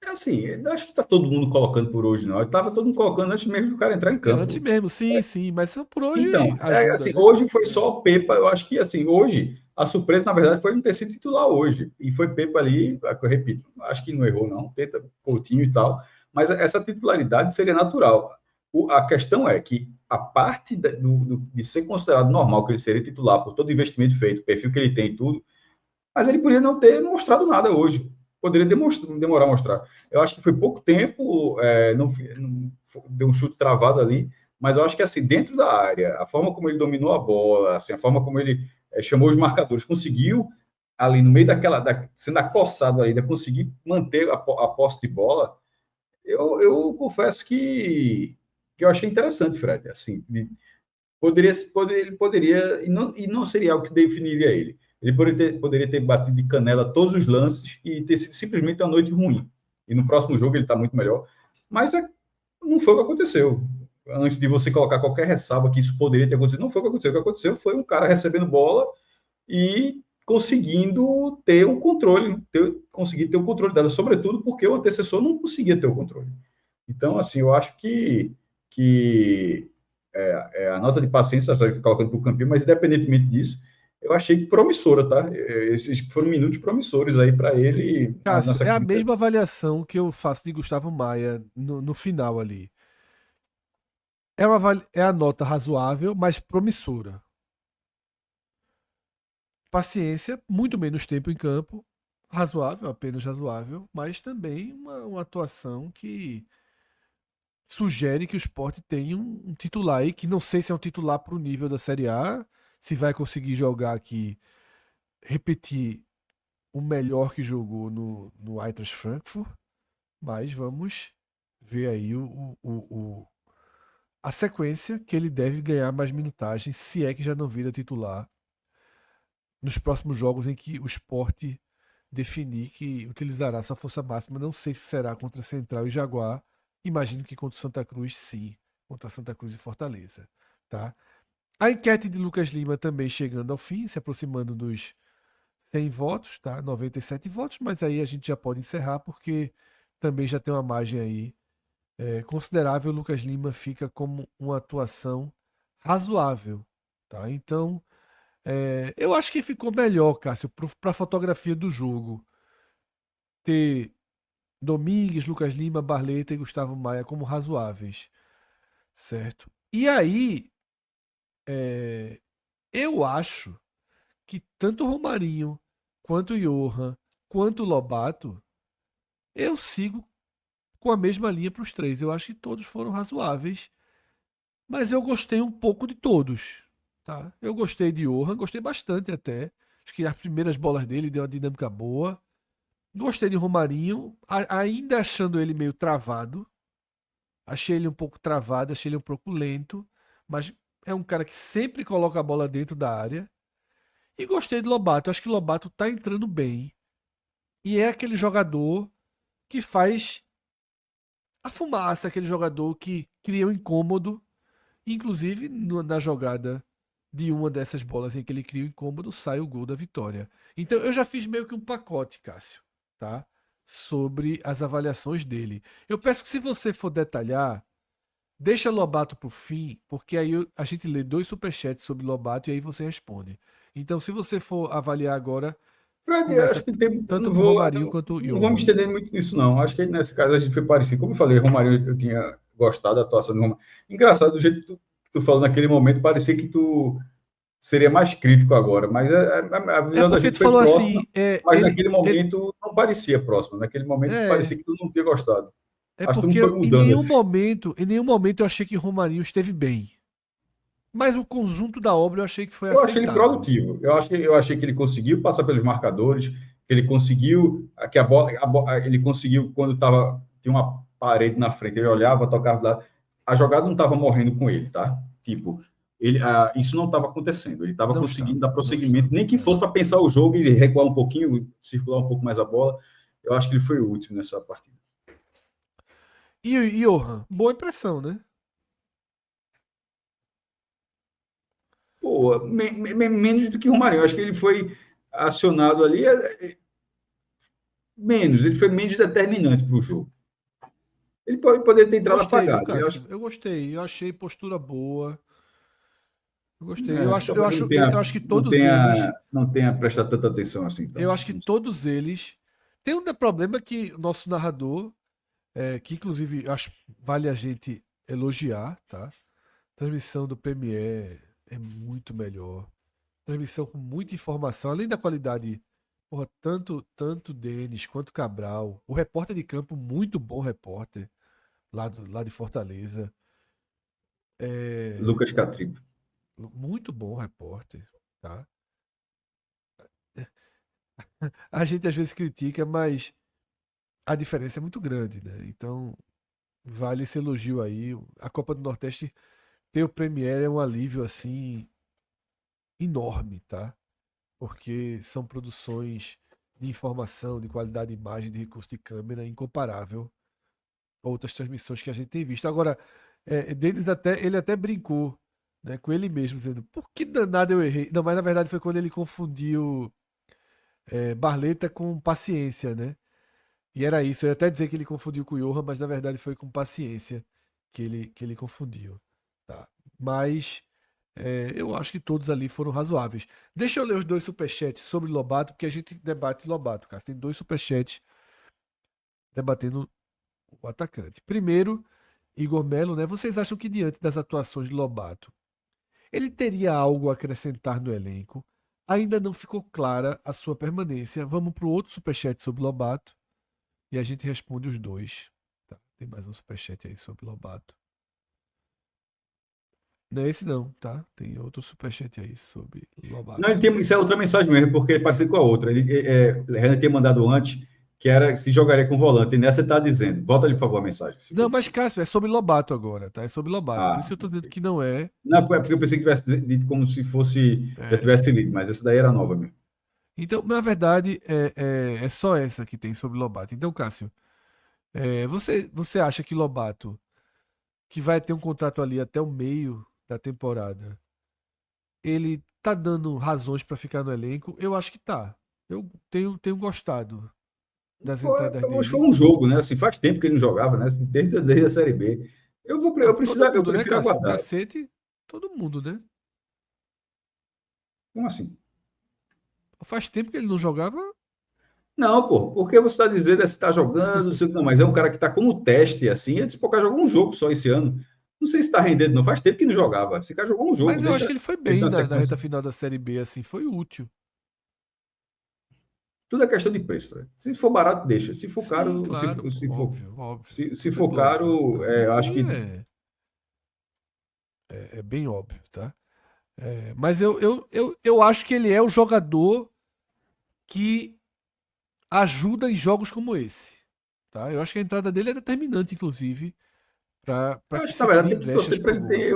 é assim, eu acho que tá todo mundo colocando por hoje, não. Estava todo mundo colocando antes mesmo do cara entrar em É, antes campo. mesmo, sim, sim, mas por hoje Então, ajuda, assim, né? hoje foi só o Pepa. Eu acho que assim, hoje a surpresa, na verdade, foi não ter sido titular hoje. E foi Pepa ali, eu repito, acho que não errou, não. Tenta Coutinho e tal, mas essa titularidade seria natural. A questão é que a parte de ser considerado normal que ele seria titular por todo o investimento feito, o perfil que ele tem e tudo, mas ele poderia não ter mostrado nada hoje. Poderia demorar a mostrar. Eu acho que foi pouco tempo, não deu um chute travado ali, mas eu acho que assim, dentro da área, a forma como ele dominou a bola, assim, a forma como ele chamou os marcadores, conseguiu ali no meio sendo acossado ali, ainda conseguir manter a posse de bola, eu confesso que eu achei interessante, Fred. Assim, ele poderia, e não seria algo que definiria ele. Ele poderia ter batido de canela todos os lances e ter sido simplesmente uma noite ruim. E no próximo jogo ele está muito melhor. Mas não foi o que aconteceu. Antes de você colocar qualquer ressalva que isso poderia ter acontecido, não foi o que aconteceu. O que aconteceu foi um cara recebendo bola e conseguindo ter o controle, conseguir ter o controle dela, sobretudo porque o antecessor não conseguia ter o controle. Então, assim, eu acho que a nota de paciência está colocando para o Campinho, mas independentemente disso, eu achei promissora, tá? Esses foram minutos promissores aí para ele na Cássio, é a sequência. mesma avaliação que eu faço de Gustavo Maia no final ali. É a nota razoável, mas promissora. Paciência, muito menos tempo em campo, razoável, apenas razoável, mas também uma atuação que sugere que o Sport tem um titular aí, que não sei se é um titular para o nível da Série A, se vai conseguir jogar aqui, repetir o melhor que jogou no Eintracht Frankfurt, mas vamos ver aí a sequência que ele deve ganhar mais minutagem, se é que já não vira titular nos próximos jogos em que o Sport definir que utilizará sua força máxima. Não sei se será contra Central e Jaguar. Imagino que contra o Santa Cruz, sim. Contra Santa Cruz e Fortaleza. Tá? A enquete de Lucas Lima também chegando ao fim, se aproximando dos 100 votos, tá? 97 votos, mas aí a gente já pode encerrar porque também já tem uma margem aí considerável. Lucas Lima fica como uma atuação razoável, tá? Então, eu acho que ficou melhor, Cássio, para a fotografia do jogo ter Domingues, Lucas Lima, Barleta e Gustavo Maia como razoáveis, certo? E aí, é, eu acho que tanto o Romarinho, quanto o Johan, quanto o Lobato, eu sigo com a mesma linha para os três. Eu acho que todos foram razoáveis, mas eu gostei um pouco de todos, tá? Eu gostei de Johan, gostei bastante até. Acho que as primeiras bolas dele deu uma dinâmica boa. Gostei de Romarinho, ainda achando ele meio travado. Achei ele um pouco travado, achei ele um pouco lento, mas é um cara que sempre coloca a bola dentro da área. E gostei de Lobato. Acho que Lobato tá entrando bem. E é aquele jogador que faz a fumaça, aquele jogador que cria um incômodo. Inclusive, na jogada de uma dessas bolas em que ele cria o incômodo, sai o gol da vitória. Então, eu já fiz meio que um pacote, Cássio, tá? Sobre as avaliações dele. Eu peço que, se você for detalhar, deixa Lobato pro fim, porque aí a gente lê dois superchats sobre Lobato e aí você responde. Então, se você for avaliar agora, Fred, eu começa acho que tem, tanto por Romarinho quanto o não vou me Johan. estender muito nisso, não. Acho que nesse caso a gente foi parecido. Como eu falei, Romário, eu tinha gostado da atuação do Romário. Engraçado, do jeito que tu falou naquele momento, parecia que tu seria mais crítico agora, mas a É visão da porque gente tu foi falou próxima, assim, mas naquele momento não parecia próximo. Naquele momento é, parecia que tu não tinha gostado. é Acho que tu porque não foi mudando assim. em nenhum momento eu achei que Romarinho esteve bem. Mas o conjunto da obra eu achei que foi Eu achei ele aceitável. produtivo. Eu achei que ele conseguiu passar pelos marcadores, que ele conseguiu, ele conseguiu quando tinha uma parede na frente, ele olhava, tocava lá, a jogada não estava morrendo com ele, tá? Tipo, isso não estava acontecendo, ele estava Não conseguindo estava, dar não prosseguimento, estava. nem que É. fosse para pensar o jogo e recuar um pouquinho, circular um pouco mais a bola. Eu acho que ele foi útil nessa partida. E Johan, boa impressão, né? Pô, menos do que o Romarinho. Eu acho que ele foi acionado ali menos, ele foi menos determinante para o jogo. Ele poderia ter entrado Gostei, viu, apagado. Eu acho Cássio? Eu gostei. Eu achei postura boa. Eu gostei. talvez Eu acho que todos eles. não tenha prestado tanta atenção assim. Eu Então, acho que todos eles. Tem um problema que o nosso narrador, que inclusive eu acho vale a gente elogiar, tá? A transmissão do Premiere é muito melhor. Transmissão com muita informação, além da qualidade. Porra, tanto Denis quanto Cabral. O repórter de campo, muito bom repórter, lá de Fortaleza. É, Lucas Catripe. muito bom repórter, tá? A gente às vezes critica, mas a diferença é muito grande, né? Então, vale esse elogio aí. A Copa do Nordeste ter o Premiere é um alívio assim enorme, tá? Porque são produções de informação, de qualidade de imagem, de recurso de câmera incomparável a outras transmissões que a gente tem visto. Agora, ele até brincou, né, com ele mesmo, dizendo: por que danado eu errei? Não, mas na verdade foi quando ele confundiu Barleta com paciência, né? E era isso. Eu ia até dizer que ele confundiu com o Johan, mas na verdade foi com paciência que ele confundiu. Tá? Mas eu acho que todos ali foram razoáveis. Deixa eu ler os dois superchats sobre Lobato, porque a gente debate Lobato, cara. Tem dois superchats debatendo o atacante. Primeiro, Igor Melo, né? Vocês acham que diante das atuações de Lobato, ele teria algo a acrescentar no elenco? Ainda não ficou clara a sua permanência. Vamos para o outro superchat sobre Lobato e a gente responde os dois. Tá, tem mais um superchat aí sobre Lobato. Não é esse não, tá? Tem outro superchat aí sobre Não, Lobato. isso é outra mensagem mesmo, porque ele parecido com a outra. Renan tinha mandado antes, que era se jogaria com volante. E nessa você está dizendo. Volta ali, por favor, a mensagem, se Não, for mas possível. Cássio, é sobre Lobato agora, tá? É sobre Lobato. Por isso Ah, que eu tô dizendo que não é. não, é porque eu pensei que tivesse dito como se fosse, já É. tivesse lido, mas essa daí era nova mesmo. Então, na verdade, é só essa que tem sobre Lobato. Então, Cássio, você acha que Lobato, que vai ter um contrato ali até o meio da temporada, ele tá dando razões para ficar no elenco? Eu acho que tá. Eu tenho gostado das entradas Acho que foi dele. um jogo, né? Assim, faz tempo que ele não jogava, né? Assim, desde a Série B. Não, todo Eu mundo, né, prefiro Cássio? aguardar. Cacete, todo mundo, né? Como assim? Faz tempo que ele não jogava. Não, pô, porque você está dizendo se está jogando, não, mas é um cara que está como teste, assim, eu disse, pô, o cara jogou um jogo só esse ano. Não sei se está rendendo, não, faz tempo que não jogava. Esse cara jogou um jogo, Mas eu acho deixa que ele foi ele bem na na reta sequência. final da Série B, assim, foi útil. Tudo é questão de preço, Fred. Se for barato, deixa. Se for Sim, caro, claro, pô, óbvio, óbvio. se for Super óbvio. caro, Não, isso eu acho aí que é bem óbvio, tá? Mas eu acho que ele é o jogador que ajuda em jogos como esse. Tá? Eu acho que a entrada dele é determinante, inclusive, para eu que acho que, na se verdade, crie tem que brechas torcer para pro ele gol. ter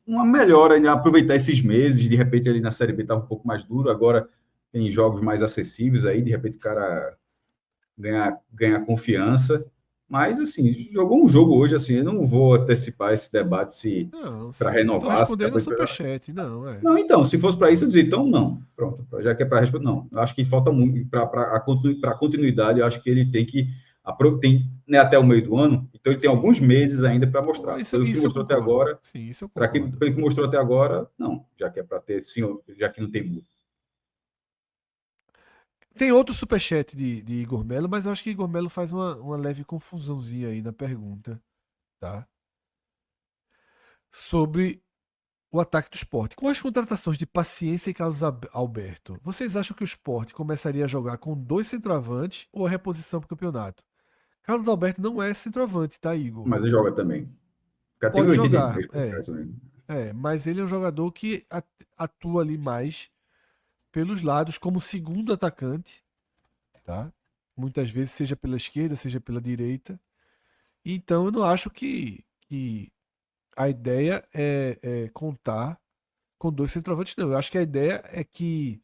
uma melhora, né? Aproveitar esses meses. De repente, ali na Série B estava um pouco mais duro, agora tem jogos mais acessíveis aí, de repente o cara ganhar confiança. Mas, assim, jogou um jogo hoje, assim, eu não vou antecipar esse debate se Não, para sim. Eu tô renovar, se respondendo a acabou de Superchat. Não, não, então, se fosse para isso, eu Óbvio. dizia, então não. Pronto, já que é para responder, não. Eu acho que falta muito para a continuidade, eu acho que ele tem que tem, né, até o meio do ano, então ele tem alguns Sim. meses ainda para Não, mostrar. Pelo que isso eu mostrou até concordo. agora, Sim, isso eu concordo. pelo que mostrou até agora, não, já que é para ter sim, já que não tem muro. Tem outro superchat de Igor Melo, mas eu acho que Igor Melo faz uma leve confusãozinha aí na pergunta, tá? Sobre o ataque do esporte. Com as contratações de Paciência e Carlos Alberto, vocês acham que o esporte começaria a jogar com dois centroavantes ou a reposição para o campeonato? Carlos Alberto não é centroavante, tá, Igor? Mas ele joga também. O cara tem Pode 83, jogar, por acaso, né? mas ele é um jogador que atua ali mais pelos lados como segundo atacante. tá? Muitas vezes, seja pela esquerda, seja pela direita. Então, eu não acho que a ideia é contar com dois centroavantes, não. Eu acho que a ideia é que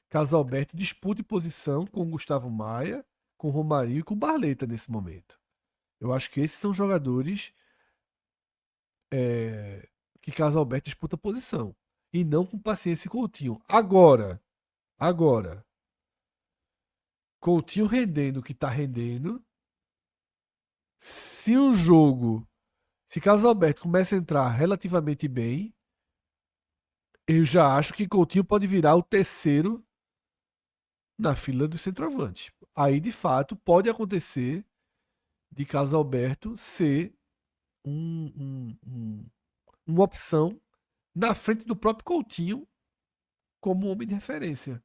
Carlos Alberto dispute posição com o Gustavo Maia, com o Romarinho e com o Barleta nesse momento. Eu acho que esses são jogadores que Carlos Alberto disputa posição. E não com Paciência e Coutinho. Agora, Coutinho rendendo o que tá rendendo. Se o jogo. Se Carlos Alberto começa a entrar relativamente bem, eu já acho que Coutinho pode virar o terceiro na fila do centroavante. Aí, de fato, pode acontecer de Carlos Alberto ser uma opção na frente do próprio Coutinho como homem de referência.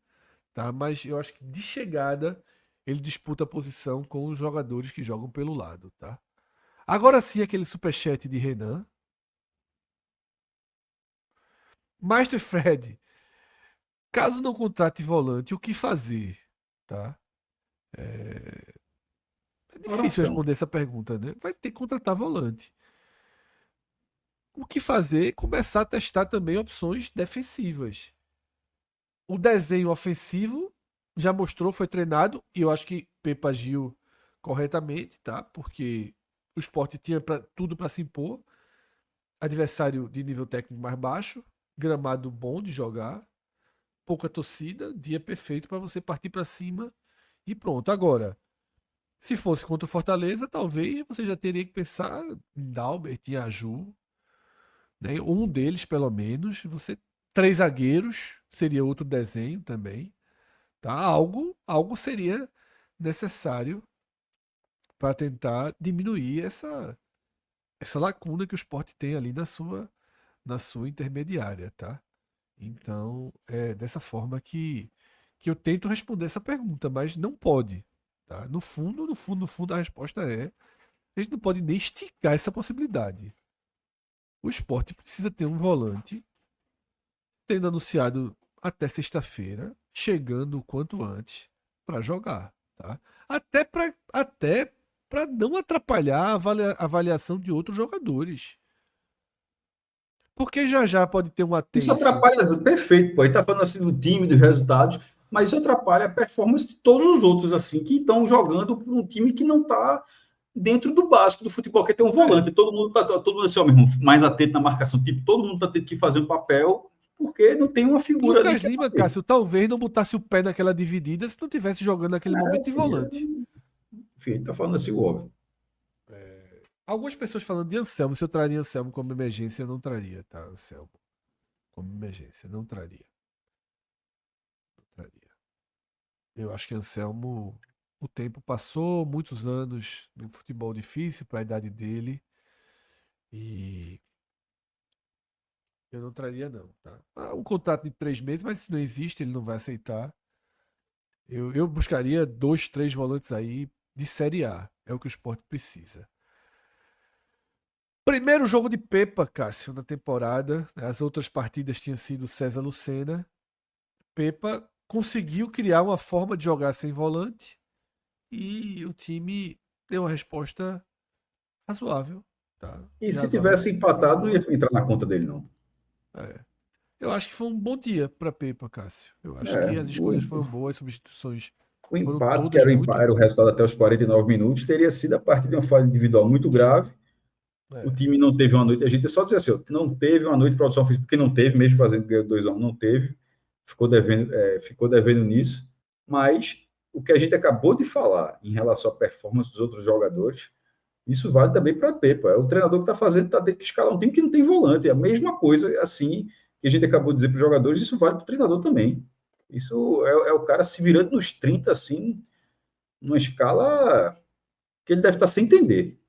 Tá? Mas eu acho que de chegada ele disputa a posição com os jogadores que jogam pelo lado. Tá? Agora sim, aquele superchat de Renan. Master Fred, caso não contrate volante, o que fazer? Tá? É difícil Oração. responder essa pergunta, né? Vai ter que contratar volante. O que fazer? Começar a testar também opções defensivas. O desenho ofensivo já mostrou, foi treinado, e eu acho que Pepa agiu corretamente, tá? Porque o Sport tinha tudo para se impor. Adversário de nível técnico mais baixo, gramado bom de jogar, pouca torcida, dia perfeito para você partir para cima e pronto. Agora, se fosse contra o Fortaleza, talvez você já teria que pensar em Dalbert, em Aju, né? Um deles pelo menos. Você três zagueiros seria outro desenho também, tá? Algo seria necessário para tentar diminuir essa lacuna que o Sport tem ali na sua intermediária, tá? Então, é dessa forma que eu tento responder essa pergunta, mas não pode, tá? No fundo, no fundo, no fundo, a resposta é: a gente não pode nem esticar essa possibilidade. O Sport precisa ter um volante, tendo anunciado até sexta-feira, chegando o quanto antes para jogar, tá? Até para não atrapalhar a avaliação de outros jogadores. Porque já já pode ter um Isso Atencio. atrapalha, perfeito, pô. Ele tá falando assim do time, dos resultados, mas isso atrapalha a performance de todos os outros, assim, que estão jogando por um time que não está dentro do básico do futebol, que tem um É, volante. Todo mundo assim, ó, meu irmão, mais atento na marcação. Tipo, todo mundo tá tendo que fazer um papel, porque não tem uma figura ali Lucas que é Lima, fazer. Cássio, talvez não botasse o pé naquela dividida se não tivesse jogando naquele É, momento de assim, volante. enfim, ele tá falando assim, o óbvio. Algumas pessoas falando de Anselmo, se eu traria Anselmo como emergência, eu não traria, tá? Anselmo como emergência, não traria. Não traria. Eu acho que Anselmo, o tempo passou, muitos anos no futebol difícil para a idade dele e eu não traria não, tá? Um contrato de 3 meses, mas se não existe, ele não vai aceitar. Eu buscaria dois, três volantes aí de Série A. É o que o Sport precisa. Primeiro jogo de Pepa, Cássio, na temporada. As outras partidas tinham sido César Lucena. Pepa conseguiu criar uma forma de jogar sem volante e o time deu uma resposta razoável, tá? E E se razoável tivesse para empatado, não ia boa. entrar na conta dele, não. É. Eu acho que foi um bom dia para Pepa, Cássio. Eu acho É, que as escolhas foram boas, as substituições o foram empate, que todas era muito era o boas. resultado até os 49 minutos, teria sido a partir de uma falha individual muito grave. O É. time não teve uma noite, a gente só dizer assim, ó, não teve uma noite de produção física, porque não teve, mesmo fazendo 2-1, não teve, ficou devendo nisso, mas o que a gente acabou de falar em relação à performance dos outros jogadores, isso vale também para a Pepa. É o treinador que está fazendo, está tendo que escalar um time que não tem volante. É a mesma coisa, assim, que a gente acabou de dizer para os jogadores, isso vale para o treinador também. Isso é o cara se virando nos 30, assim, numa escala que ele deve estar sem entender.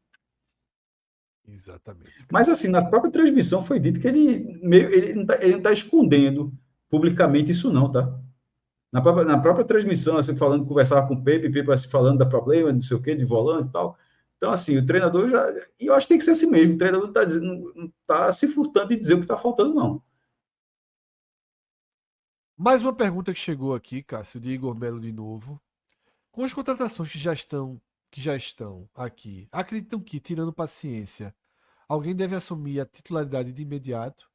Exatamente, Mas, Cássio. assim, na própria transmissão foi dito que ele não tá escondendo publicamente isso, não, tá? Na própria transmissão, assim, falando, conversava com o Pepe assim, falando da problema, não sei o quê, de volante e tal. Então, assim, o treinador já. E eu acho que tem que ser assim mesmo. O treinador não tá se furtando de dizer o que está faltando, não. Mais uma pergunta que chegou aqui, Cássio, de Igor Melo de novo. Com as contratações que já estão aqui, acreditam que, tirando paciência, alguém deve assumir a titularidade de imediato?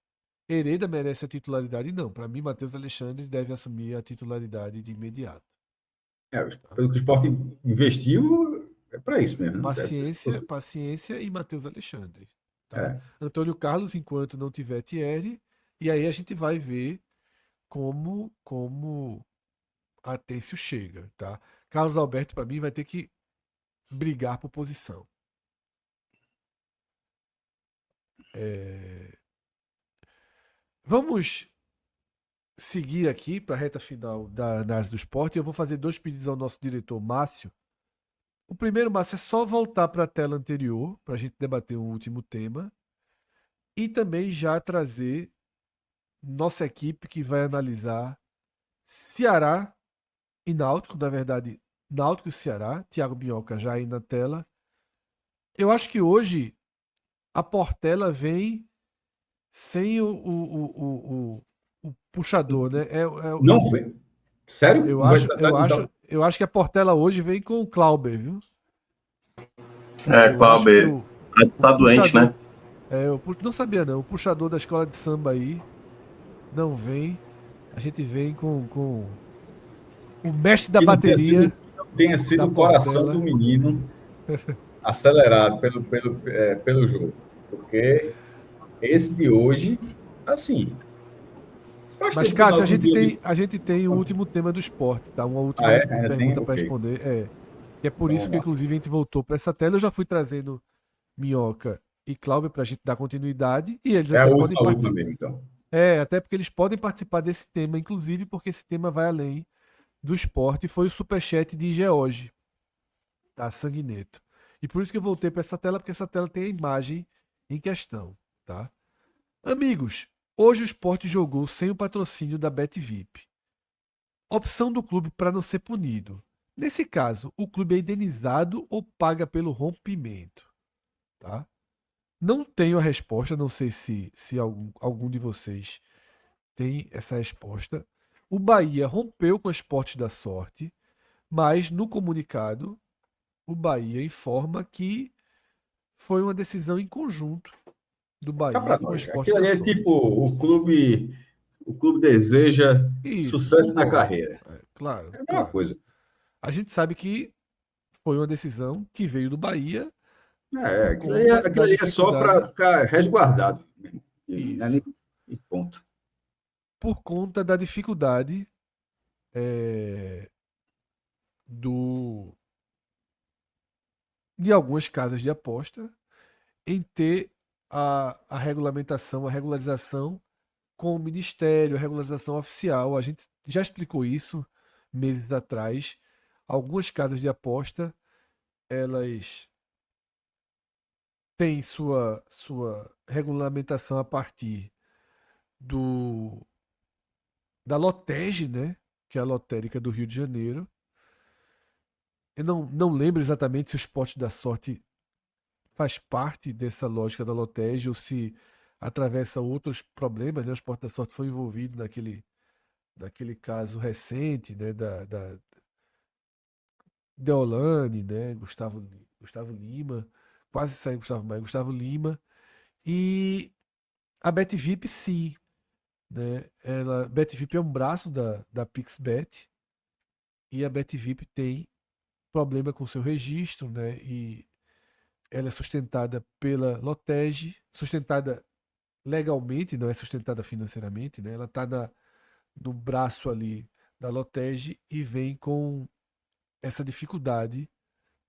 Hereda merece a titularidade? Não. Para mim, Matheus Alexandre deve assumir a titularidade de imediato. Tá? Pelo que o Sport investiu, é para isso mesmo. Né? Paciência e Matheus Alexandre. Tá? É, Antônio Carlos, enquanto não tiver Thierry, e aí a gente vai ver como a Têncio chega. Tá? Carlos Alberto, para mim, vai ter que brigar por posição. Vamos seguir aqui para a reta final da análise do esporte. Eu vou fazer 2 pedidos ao nosso diretor, Márcio. O primeiro, Márcio, é só voltar para a tela anterior, para a gente debater um último tema. E também já trazer nossa equipe que vai analisar Ceará e Náutico, na verdade, Náutico e Ceará. Thiago Minhoca já aí na tela. Eu acho que hoje a Portela vem sem o puxador, né? não foi. Sério? Eu Não vai acho, tratar eu de acho, eu acho que a Portela hoje vem com o Clauber, viu? Eu acho que Cláudio, o tá doente, né? puxador, não sabia não, o puxador da escola de samba aí não vem. A gente vem com o mestre da que bateria não tenha sido da o coração Portela. do menino acelerado pelo jogo. Porque esse de hoje, assim, faz Mas, tempo que o Cássio, a Náutico não gente vinha tem, de... a gente tem o último tema do esporte, tá? Uma Ah, última é? Ainda tem? pergunta para Ok. responder. Que é por Então isso vamos que, lá. inclusive, a gente voltou para essa tela. Eu já fui trazendo Minhoca e Cláudio para a gente dar continuidade. E eles É a até podem última participar. mesmo, então. Até porque eles podem participar desse tema, inclusive, porque esse tema vai além do esporte. Foi o superchat de George, da Sanguineto. E por isso que eu voltei para essa tela, porque essa tela tem a imagem em questão, tá? Amigos, hoje o esporte jogou sem o patrocínio da BetVip. Opção do clube para não ser punido. Nesse caso, o clube é indenizado ou paga pelo rompimento, tá? Não tenho a resposta, não sei se algum de vocês tem essa resposta. O Bahia rompeu com o Esporte da Sorte, mas no comunicado o Bahia informa que foi uma decisão em conjunto do Cá Bahia para com o nós. Esporte Aquilo da ali é tipo Sorte. o clube deseja Isso, sucesso na concordo. carreira. Claro, É a mesma claro. coisa. A gente sabe que foi uma decisão que veio do Bahia É, por conta aquilo da ali é só para dificuldade. ficar resguardado mesmo. Isso. E ponto. Por conta da dificuldade é, do de algumas casas de aposta em ter a regulamentação, a regularização com o Ministério, a regularização oficial. A gente já explicou isso meses atrás. Algumas casas de aposta, elas têm sua regulamentação a partir do da Lotege, né? Que é a lotérica do Rio de Janeiro. Eu não lembro exatamente se o Esporte da Sorte faz parte dessa lógica da Lotege ou se atravessa outros problemas, né? O Esporte da Sorte foi envolvido naquele caso recente, né? Da Deolane, né? Gustavo Lima, quase saiu Gustavo Maia, Gustavo Lima. E a BetVip, sim, né? BetVip é um braço da PixBet e a BetVip tem problema com seu registro, né? E ela é sustentada pela Lotege, sustentada legalmente, não é sustentada financeiramente, né? Ela está no braço ali da Lotege e vem com essa dificuldade,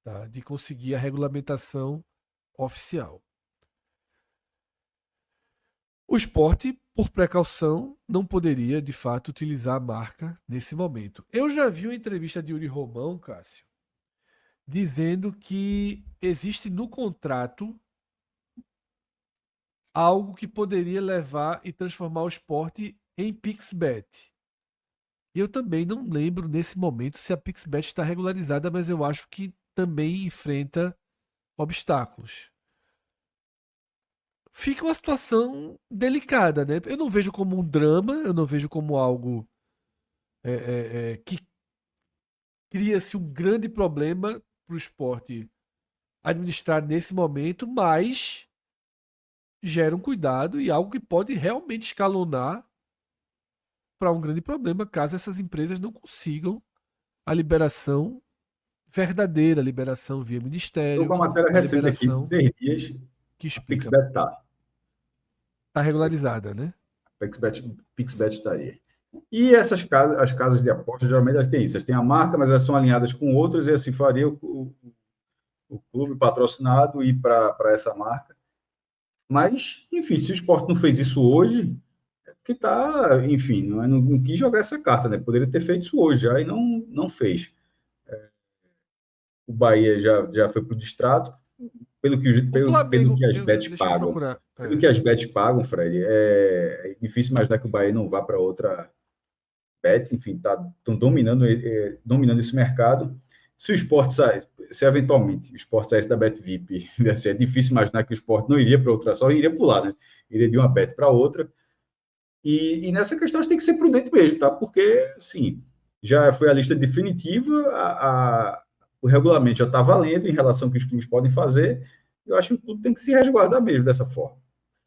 tá, de conseguir a regulamentação oficial. O esporte, por precaução, não poderia de fato utilizar a marca nesse momento. Eu já vi uma entrevista de Yuri Romão, Cássio, dizendo que existe no contrato algo que poderia levar e transformar o esporte em PixBet. E eu também não lembro nesse momento se a PixBet está regularizada, mas eu acho que também enfrenta obstáculos. Fica uma situação delicada, né? Eu não vejo como um drama, eu não vejo como algo que cria-se um grande problema para o esporte administrar nesse momento, mas gera um cuidado e algo que pode realmente escalonar para um grande problema caso essas empresas não consigam a liberação verdadeira, a liberação via Estou com ministério, uma matéria a recente aqui de liberação 6 dias. que A explica. Pixbet tá. Está regularizada, né? Pixbet estaria. E essas casas, as casas de aposta, geralmente elas têm isso. Elas têm a marca, mas elas são alinhadas com outras, e assim faria o clube patrocinado ir para essa marca. Mas, enfim, se o esporte não fez isso hoje, é porque está, enfim, não quis jogar essa carta, né? Poderia ter feito isso hoje, já, e não fez. O Bahia já foi para o distrato, O pelo Flamengo, que as bets deixa eu pagam. procurar. Pelo que as bets pagam, Fred, é difícil imaginar que o Bahia não vá para outra bet, enfim, estão dominando esse mercado. Se o esporte sai, se eventualmente o esporte saísse da Bet VIP, assim, é difícil imaginar que o esporte não iria para outra só, iria pular, né? Iria de uma bet para outra. E nessa questão a gente tem que ser prudente mesmo, tá? Porque, assim, já foi a lista definitiva, o regulamento já está valendo em relação ao que os clubes podem fazer. Eu acho que o clube tem que se resguardar mesmo dessa forma.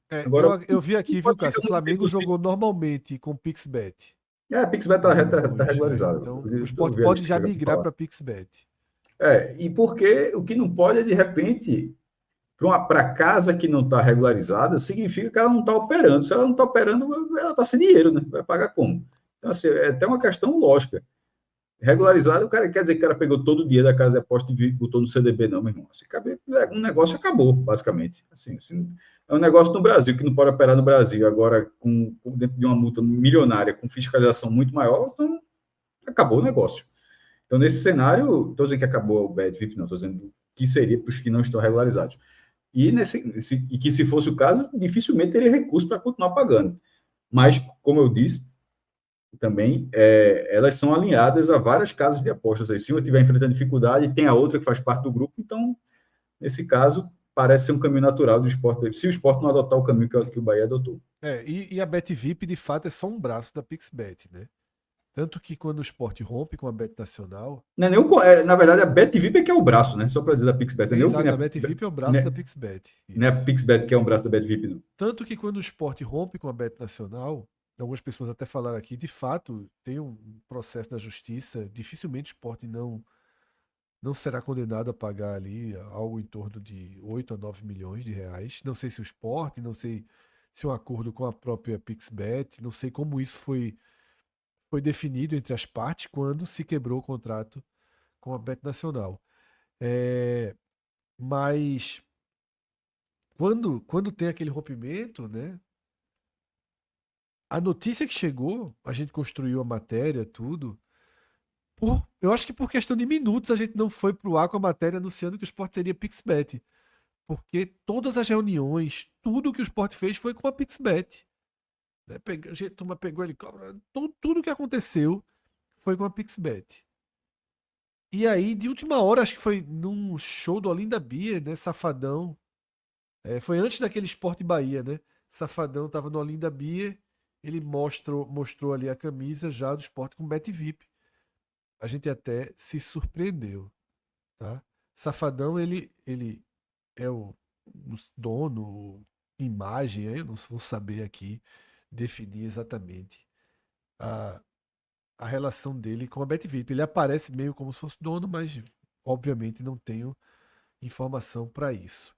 Agora, Eu vi não aqui, viu, pode ficar Cássio? O muito Flamengo reduzido. jogou normalmente com Pixbet A Pixbet os tá jogos. regularizado. Então, o Eu esporte vi a pode lista já chegar para migrar falar. para Pixbet. E porque o que não pode é, de repente, para casa que não está regularizada, significa que ela não está operando. Se ela não está operando, ela está sem dinheiro, né? Vai pagar como? Então, assim, é até uma questão lógica. Regularizado, o cara quer dizer que o cara pegou todo o dia da casa de aposta e botou no CDB, não, meu irmão. Assim, um negócio acabou, basicamente. Assim, é um negócio no Brasil que não pode operar no Brasil, agora dentro de uma multa milionária, com fiscalização muito maior, então acabou o negócio. Então, nesse cenário, estou dizendo que acabou o bad VIP, não, estou dizendo que seria para os que não estão regularizados. E que, se fosse o caso, dificilmente teria recurso para continuar pagando. Mas, como eu disse, também elas são alinhadas a várias casas de apostas. Aí, se uma estiver enfrentando dificuldade, tem a outra que faz parte do grupo. Então, nesse caso, parece ser um caminho natural do esporte, se o esporte não adotar o caminho que o Bahia adotou. E a Bet VIP, de fato, é só um braço da Pixbet, né? Tanto que quando o esporte rompe com a Bet Nacional. Não é nem na verdade, a BetVip é que é o braço, né? Só para dizer da PixBet. Não é, Exato, a Bet VIP é o braço da Pixbet. não é a Isso. PixBet que é um braço da BetVip, não. Tanto que quando o esporte rompe com a Bet Nacional, algumas pessoas até falaram aqui, de fato, tem um processo na justiça, dificilmente o esporte não será condenado a pagar ali algo em torno de 8 a 9 milhões de reais. Não sei se o esporte, não sei se um acordo com a própria Pixbet, não sei como isso foi definido entre as partes quando se quebrou o contrato com a Bet Nacional. É, mas quando tem aquele rompimento, né? A notícia que chegou, a gente construiu a matéria, tudo. Eu acho que por questão de minutos a gente não foi pro ar com a matéria anunciando que o Sport seria Pixbet. Porque todas as reuniões, tudo que o Sport fez foi com a Pixbet. Né? A gente pegou helicóptero, tudo que aconteceu foi com a Pixbet. E aí, de última hora, acho que foi num show do Olinda Beer, né? Safadão. Foi antes daquele Sport Bahia, né? Safadão tava no Olinda Beer, ele mostrou ali a camisa já do Sport com Bet VIP. A gente até se surpreendeu, tá? Safadão, ele é o dono, imagem, eu não vou saber aqui definir exatamente a, a relação dele com a Bet VIP. Ele aparece meio como se fosse dono, mas obviamente não tenho informação para isso.